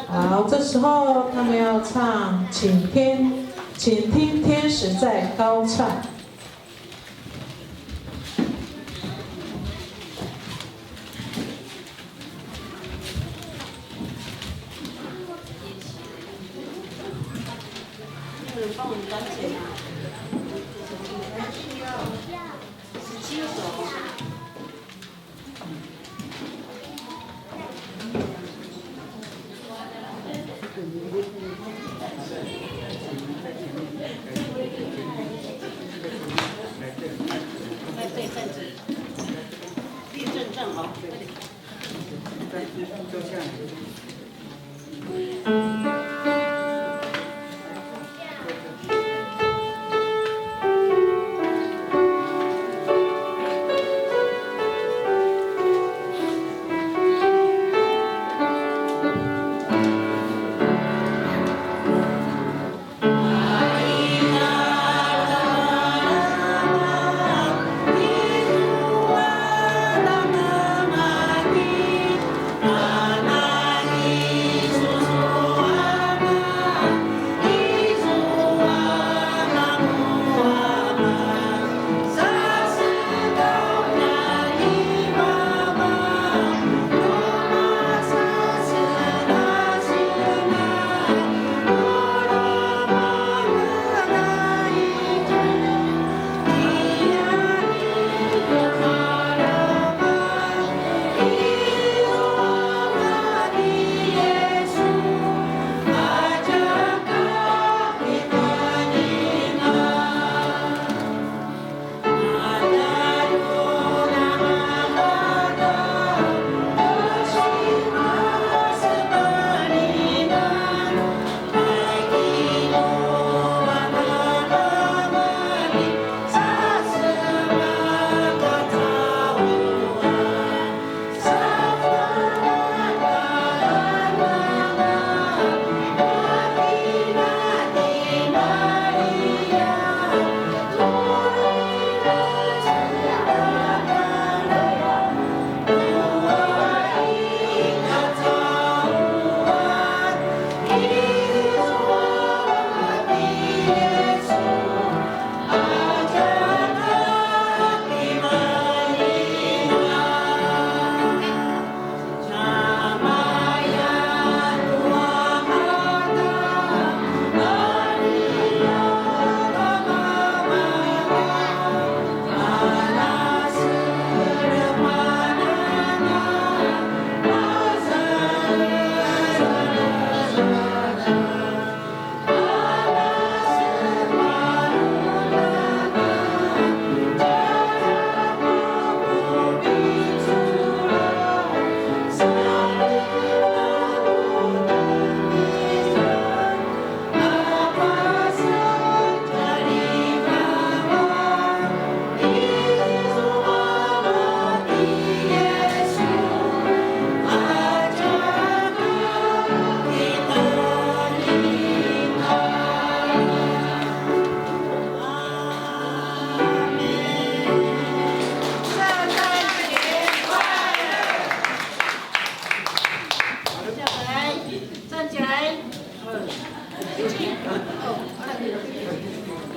好，这时候他们要唱，请听天使在高唱。帮我们讲解吗？17首。对正正，立正正好。就这样。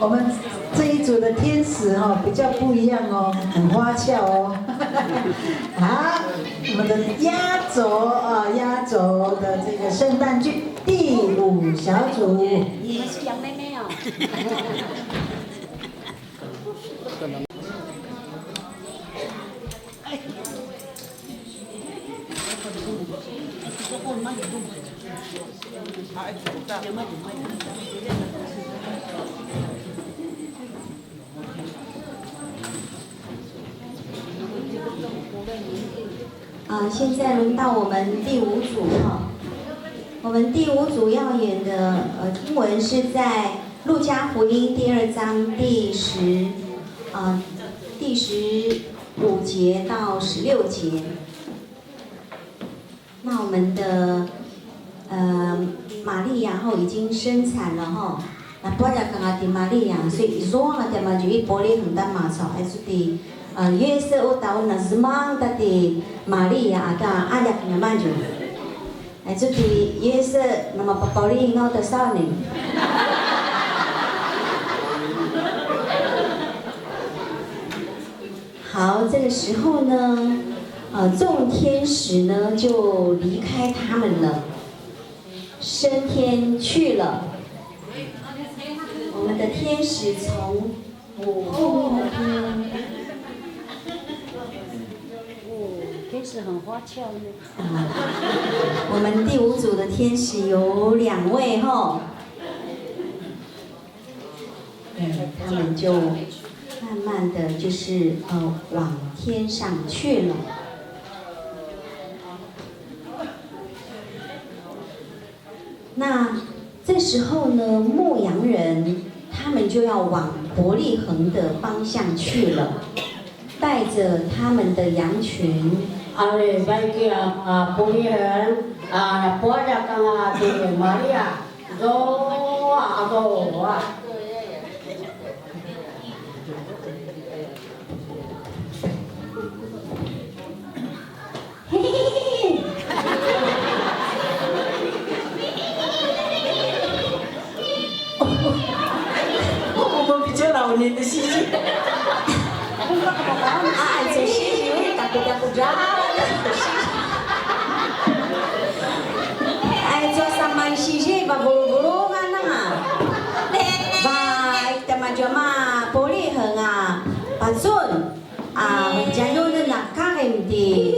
我们这一组的天使哦比较不一样哦，很花俏哦。好，我们的压轴的这个圣诞剧第5小组。你们是杨妹妹哦。现在轮到我们第5组哈。我们第5组要演的经文是在路加福音第2章第15节到16节。那我们的玛利亚已经生产了哈。那不要讲啊，的玛利亚，所以说啊，的嘛就一玻璃很大马槽，还是的。约瑟我到那是忙的的玛利亚的阿亚那么久，哎，这的约瑟那么把玻璃弄的少年。好，这个时候呢，众天使呢就离开他们了，升天去了。我们的天使从后面呢。天使很花俏呢。我们第5组的天使有2位哈，他们就慢慢的就是往天上去了。那这时候呢，牧羊人他们就要往伯利恒的方向去了，带着他们的羊群。Ale baik pilihan puasa kang di Maria doa.我们比较老年的戏剧。这戏剧大家。Ayo sama sisi babulu-bulungan na. Ba ita majama poli hanga patsun janyo na nakarim di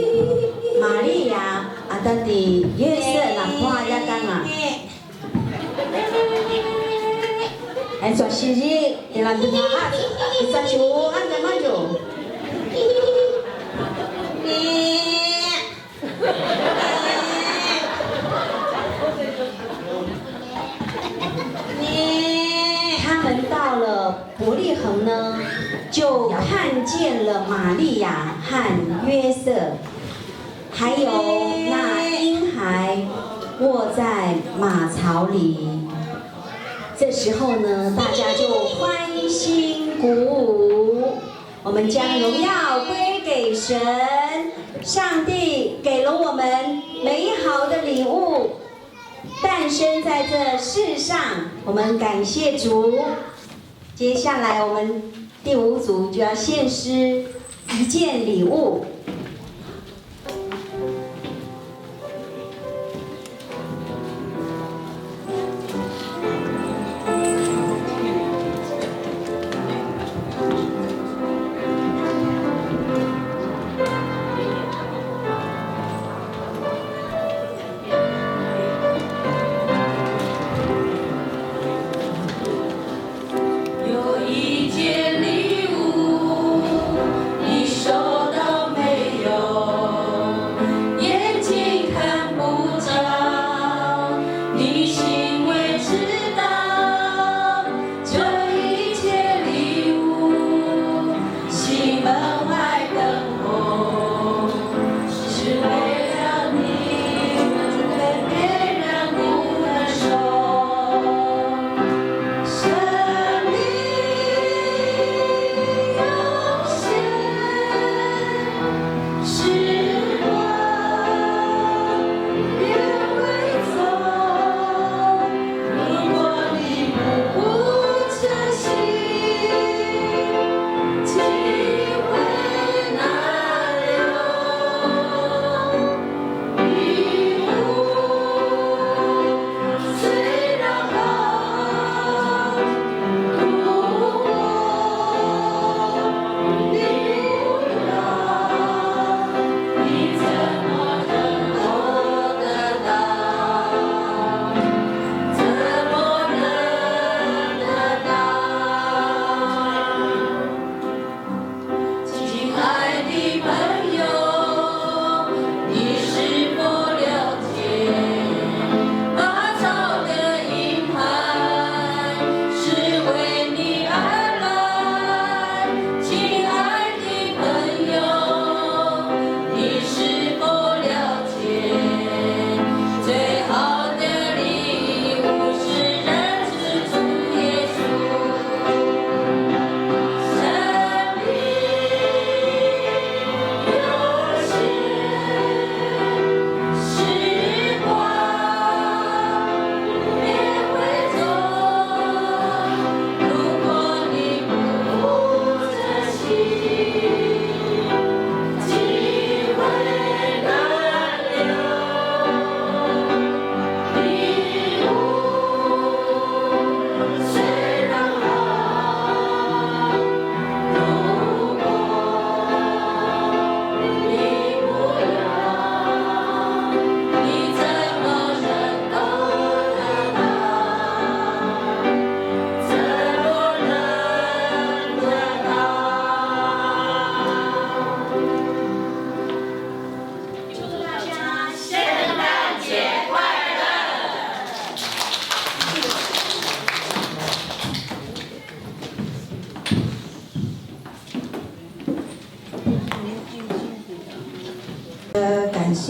Maria ada di Yesus na puaya kanga. Ayo sisi dalam dunia kita cuan sama jo.到了伯利恒呢，就看见了玛利亚和约瑟，还有那婴孩卧在马槽里。这时候呢，大家就欢欣鼓舞，我们将荣耀归给神，上帝给了我们美好的礼物，诞生在这世上，我们感谢主。接下来我们第5组就要献诗一件礼物。有一件礼物，你收到没？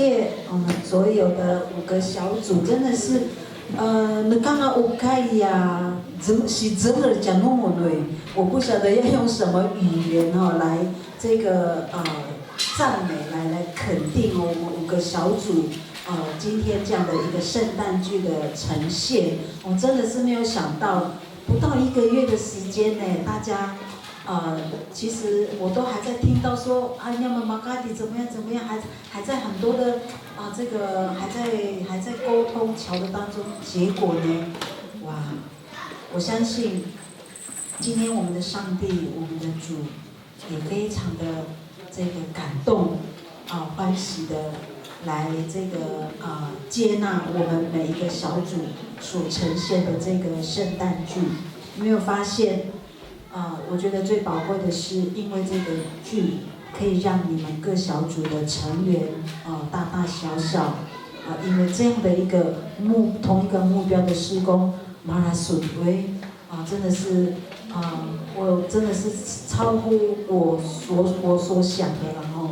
谢我们所有的5个小组，真的是，你刚刚有开呀，怎么讲那么对？我不晓得要用什么语言来这个赞美来肯定我们5个小组今天这样的一个圣诞剧的呈现，我真的是没有想到，不到1个月的时间呢，大家。其实我都还在听到说要么马嘎迪怎么样，还在很多的这个还在沟通桥的当中，结果呢，哇，我相信今天我们的上帝，我们的主也非常的这个感动欢喜的来这个接纳我们每一个小组所呈现的这个圣诞剧，有没有发现？我觉得最宝贵的是，因为这个剧可以让你们各小组的成员大大小小因为这样的一个同一个目标的施工马拉松真的是我真的是超乎我所想的，然后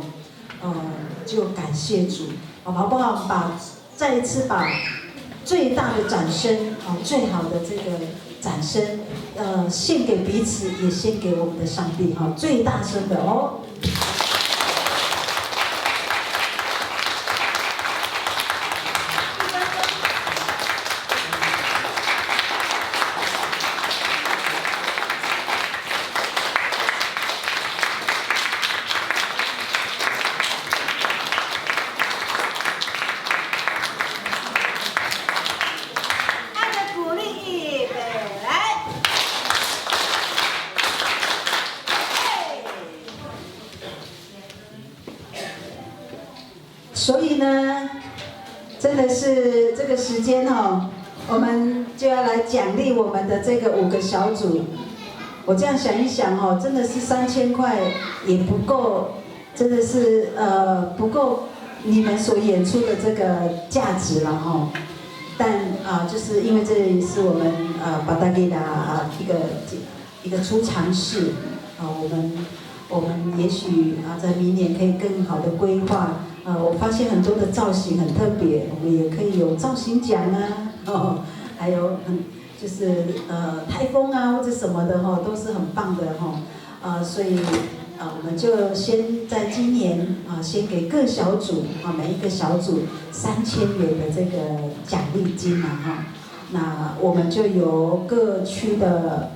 就感谢主，好不好？再一次把最大的掌声最好的这个掌声献给彼此，也献给我们的上帝最大声的哦。所以呢，真的是这个时间我们就要来奖励我们的这个5个小组。我这样想一想真的是3000块也不够，真的是不够你们所演出的这个价值了但就是因为这里是我们巴达吉达一个初尝试我们也许在明年可以更好的规划。我发现很多的造型很特别，我们也可以有造型奖还有就是台风或者什么的都是很棒的所以我们就先在今年先给各小组每一个小组3000元的这个奖励金那我们就由各区的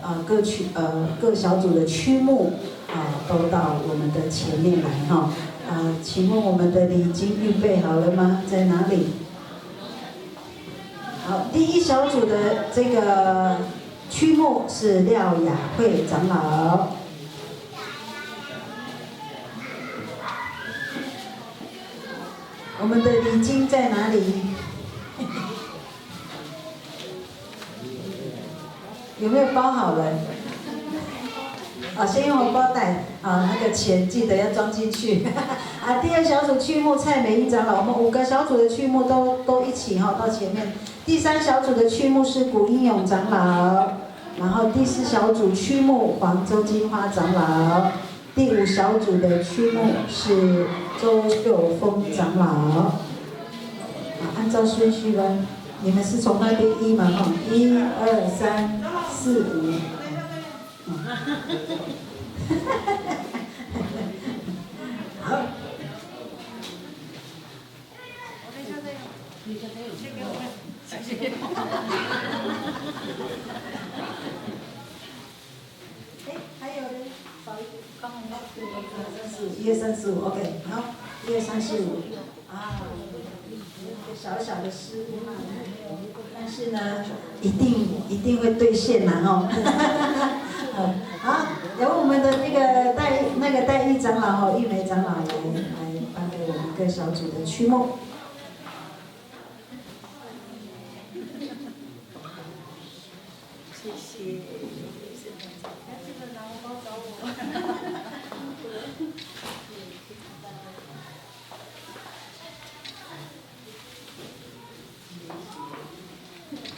各小组的区目都到我们的前面来请问我们的礼金预备好了吗？在哪里？好，第1小组的这个区目是廖雅慧长老。我们的礼金在哪里？有没有包好了？先用红包袋那个钱记得要装进去第2小组区目蔡美玉长老，我们5个小组的区目都一起到前面。第3小组的区目是古英勇长老，然后第4小组区目黄周金花长老，第5小组的区目是周秀峰长老按照顺序吧，你们是从那边1嘛1、2、3、4、5好。还有人少一点，刚好1、2、3、4、5 ，OK， 好，1、2、3、4、5小小的失误但是呢，一定会兑现好，由我们的那个代议长老玉梅长老来颁给我们各小组的区目。谢谢。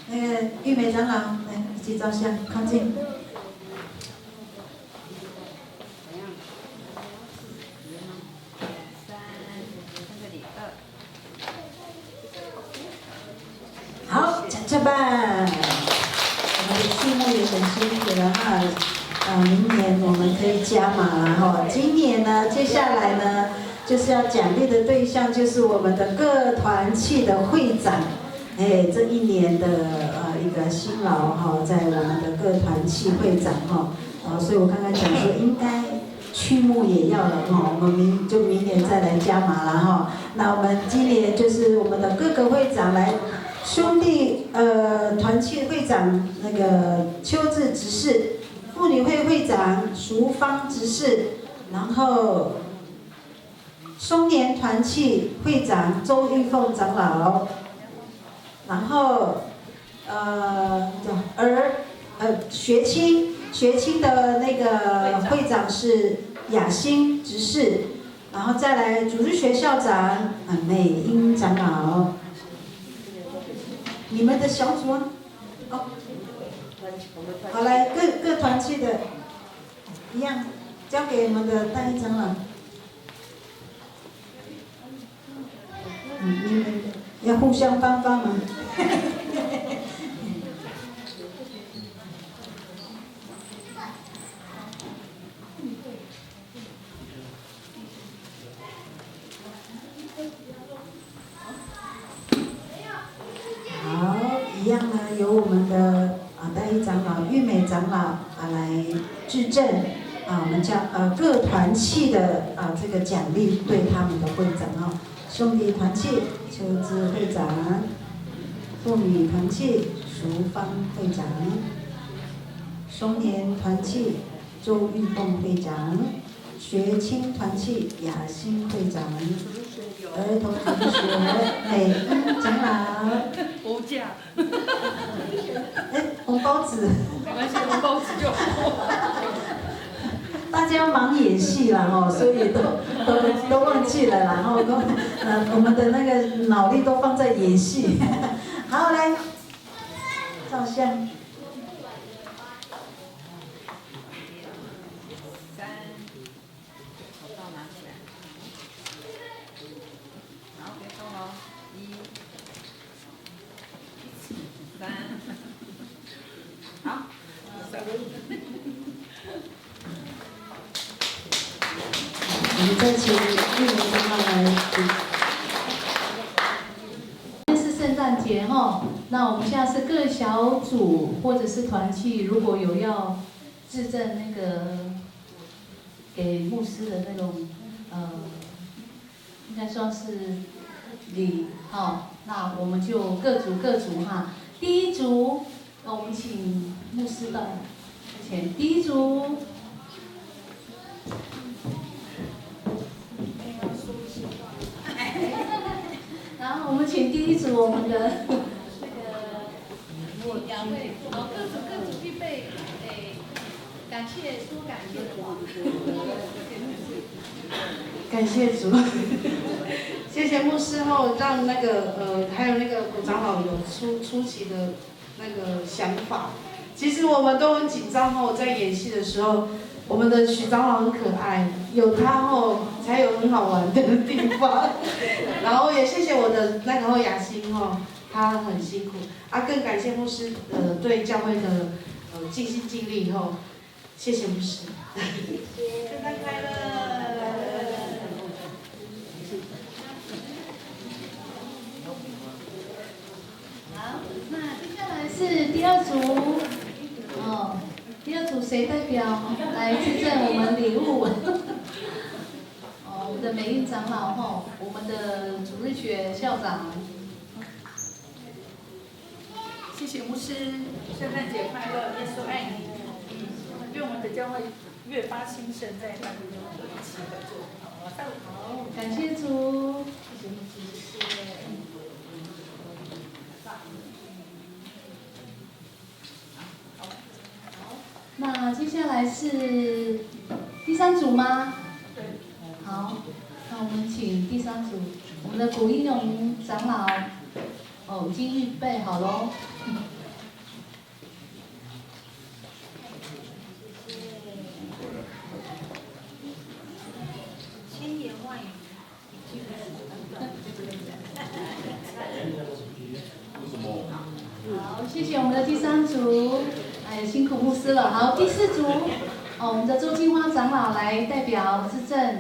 那个玉梅长老，来一起照相，靠近。哈，明年我们可以加码了哈。今年呢，接下来呢，就是要奖励的对象就是我们的各团契的会长。哎，这一年的一个辛劳哈，在我们的各团契会长哈，所以我刚刚讲说应该曲目也要了哈，我们明年再来加码了哈。那我们今年就是我们的各个会长来，兄弟团契会长那个邱志执事，妇女会会长淑芳执事，然后松年团契会长周玉凤长老。然后，学青的那个会长是雅欣执事，然后再来主日学校长美英长老。你们的小组啊，好来各团契的，一样交给我们的大一长老。你们要互相帮忙。好，一样呢，由我们的大一长老、玉美长老来致赠我们各团契的这个奖励对他们的会长兄弟团契邱志会长，妇女团契淑芳会长，松年团契周玉凤会长，学青团契雅欣会长，儿童同学美英长老。无价。红包纸。没关系，红包纸就好。大家忙演戏啦所以都忘记了啦我们的那个脑力都放在演戏。好，来照相。口罩拿起来。好，别动哦。1、3。好。我们再请玉梅长老来。今天是圣诞节那我们现在是各小组或者是团契，如果有要致赠那个给牧师的那种应该算是礼那我们就各组第一组，我们请牧师到前。第一组。然后我们请第一组我们的那个两位，各组预备，感谢说感谢的话。感谢主，谢谢牧师让那个还有那个古长老有出奇的那个想法。其实我们都很紧张在演戏的时候。我们的许长老很可爱，有他才有很好玩的地方。然后也谢谢我的那个雅欣他很辛苦更感谢牧师对教会的尽心尽力谢谢牧师。圣诞快乐！好，那接下来是第二组第二组谁代表来致赠我们礼物？我们的美英长老我们的主日学校长。谢谢牧师，圣诞节快乐，耶稣爱你。愿我们的教会越发兴盛，在当中一起合作。好，感谢主。谢谢牧师，谢谢。那接下来是第三组吗？对。好，那我们请第三组，我们的古英勇长老，已经预备好喽。千言万语。好，谢谢我们的第三组，辛苦牧师师了。好，第4组，我们的周金花长老来代表资政。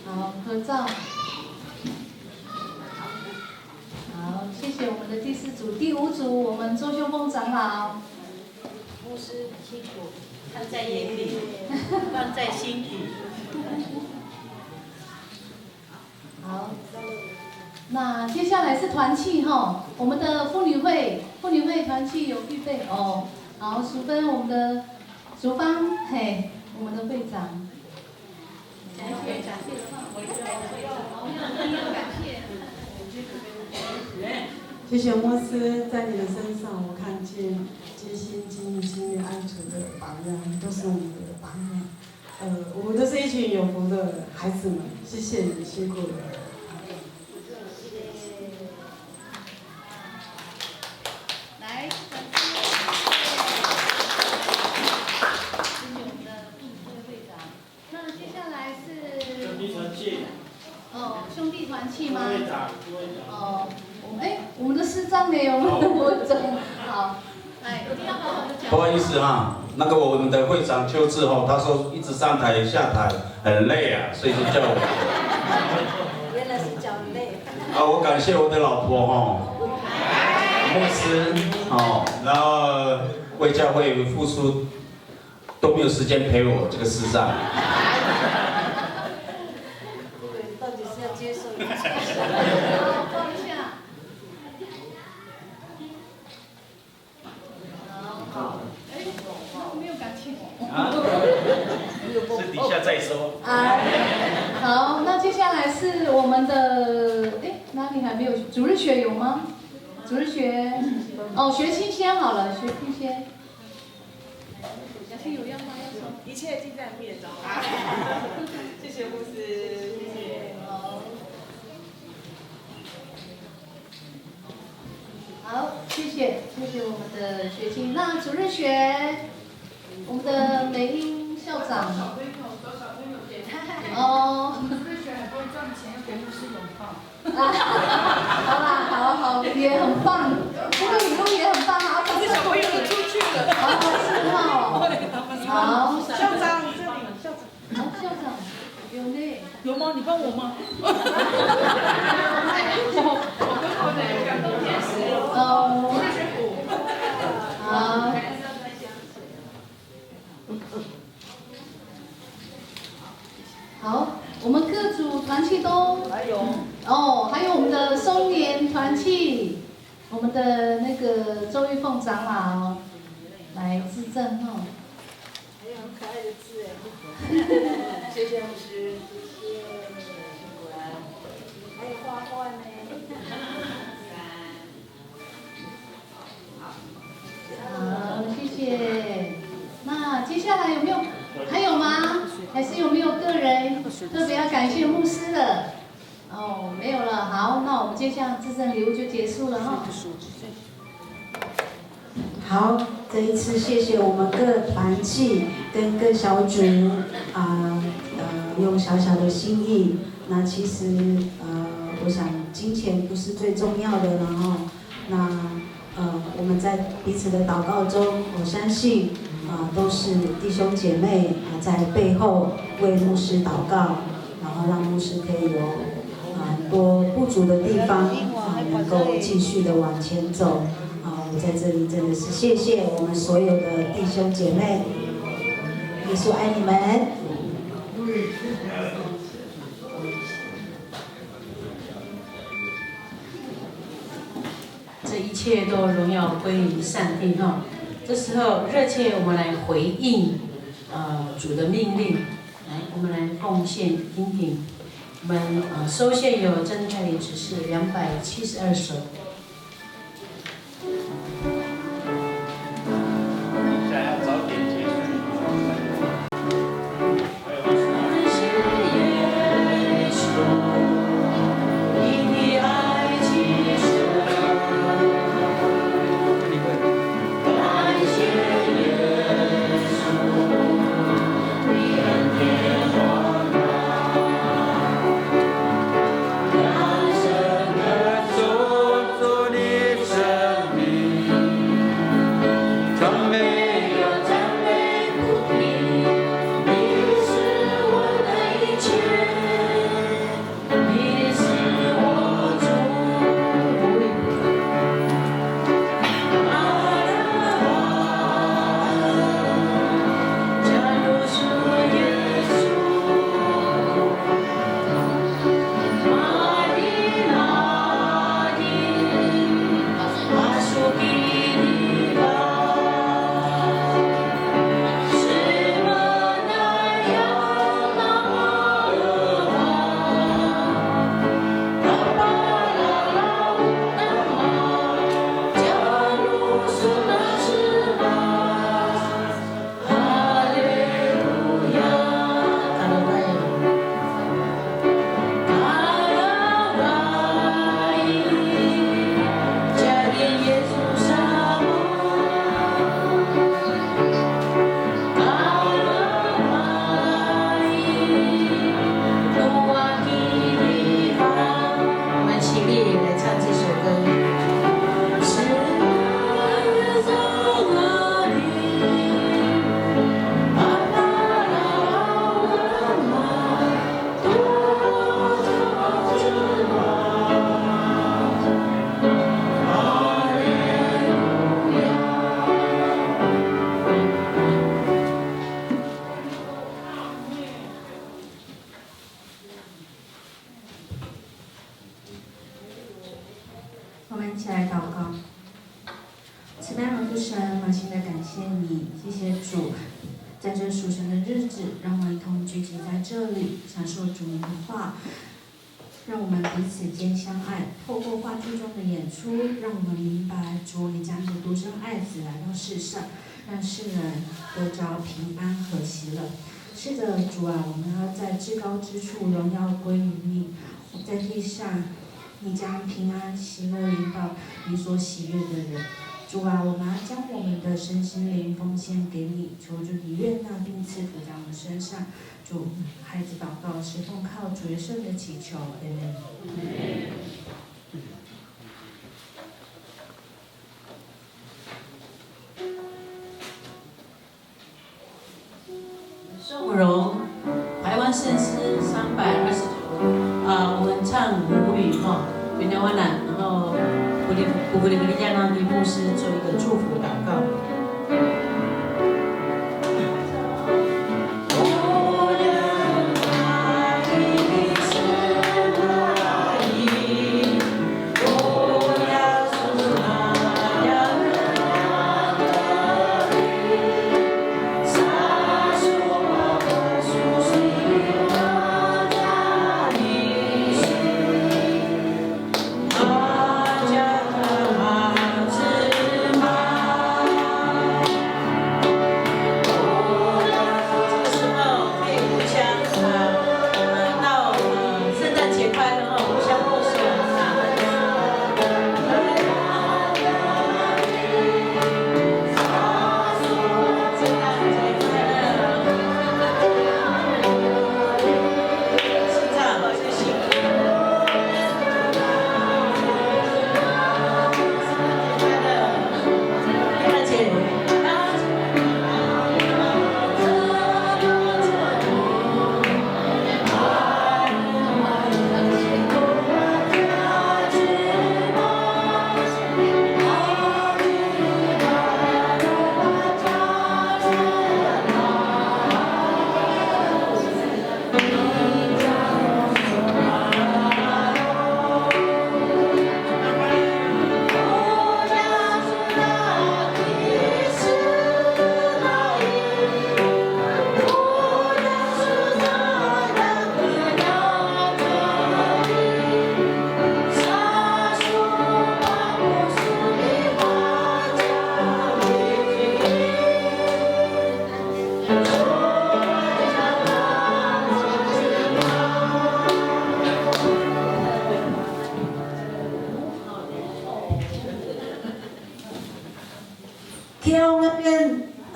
好，合照。好，谢谢我们的第4组。第5组，我们周秀凤长老。牧师辛苦，看在眼里，放在心底。好，那接下来是团契哈，我们的妇女会团契有预备哦。好，淑芬我们的淑芳，嘿，我们的会长。感谢，谢谢牧师，在你的身上，我看见艰辛、经历、经验、安全的榜样，都是我们的榜样。我们都是一群有福的孩子们，谢谢你辛苦了。来，谢谢我们的妇女会会长。那接下来是兄弟团契。兄弟团契吗？我们的师长呢？我们好，一定要好好的讲。不好意思哈，那个我们的会长邱志宏，他说一直上台下台很累啊，所以就叫我。原来是叫累。我感谢我的老婆牧师然后为教会付出，都没有时间陪我这个世上。到底是要接受一下？放一下。好，没有感情私底下再说。好，那接下来是我们的，哪里还没有？主日学有吗？主日学，学青先好了，学青先。小新有要吗？要说。一切尽在面中。谢谢牧师，谢谢。好，谢谢我们的学青。那主日学，我们的美英校长。主日学还不会赚钱，要给牧师拥抱。好啦，好，也很棒，这个语录也很棒，好，可是小朋友都出去了。好，校长这里，校长。校长，有呢。有吗？你帮我吗？好，我们各组团契都还有我们的松年团契，我们的那个周玉凤长老来致赠还有很可爱的字哎，谢谢牧师，谢谢，辛苦了。还有画画呢。好，谢谢。那接下来还有吗？还是有没有个人特别要感谢牧师的？没有了。好，那我们接下来致赠礼物就结束了哈。好，这一次谢谢我们各团契跟各小组用小小的心意。那其实我想金钱不是最重要的了哈。那我们在彼此的祷告中，我相信都是弟兄姐妹在背后为牧师祷告，然后让牧师可以有很多不足的地方能够继续的往前走。我在这里真的是谢谢我们所有的弟兄姐妹，耶稣爱你们。这一切都荣耀归于上帝哈。这时候热切我们来回应主的命令，来我们来奉献听听。我们收献有真代理指示272首。做一起来祷告。慈悲荣父神，满心的感谢你，谢谢主，在这属神的日子，让我们一同聚集在这里，享受主您的话，让我们彼此间相爱。透过话剧中的演出，让我们明白主你将你的独生爱子来到世上，让世人得着平安和喜乐。是的，主啊，我们要在至高之处荣耀归于你，在地上，你将平安喜乐临到你所喜悦的人。主啊，我们要将我们的身心灵奉献给你，求主你悦纳并赐福在我们身上。主，孩子祷告是奉靠主耶稣的祈求，阿门。宋荣，台湾圣诗329，我们唱母语哈，原来湾南，然后古里加让李牧师做一个祝福祷告。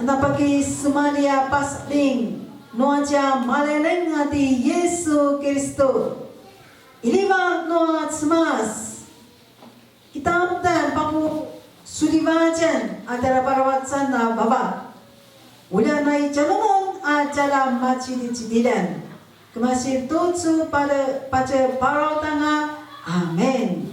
Napaki Sumalia Pasling Noaja Malenga di Yesu Kristo Iliwa Noa Tsumas Kitab dan Papu Sudivajan Adara Parawatsan na Baba Ula na Jalumon Ajala Machi Cididan Kemasih tutsu pada Pace Parawatanga Amen.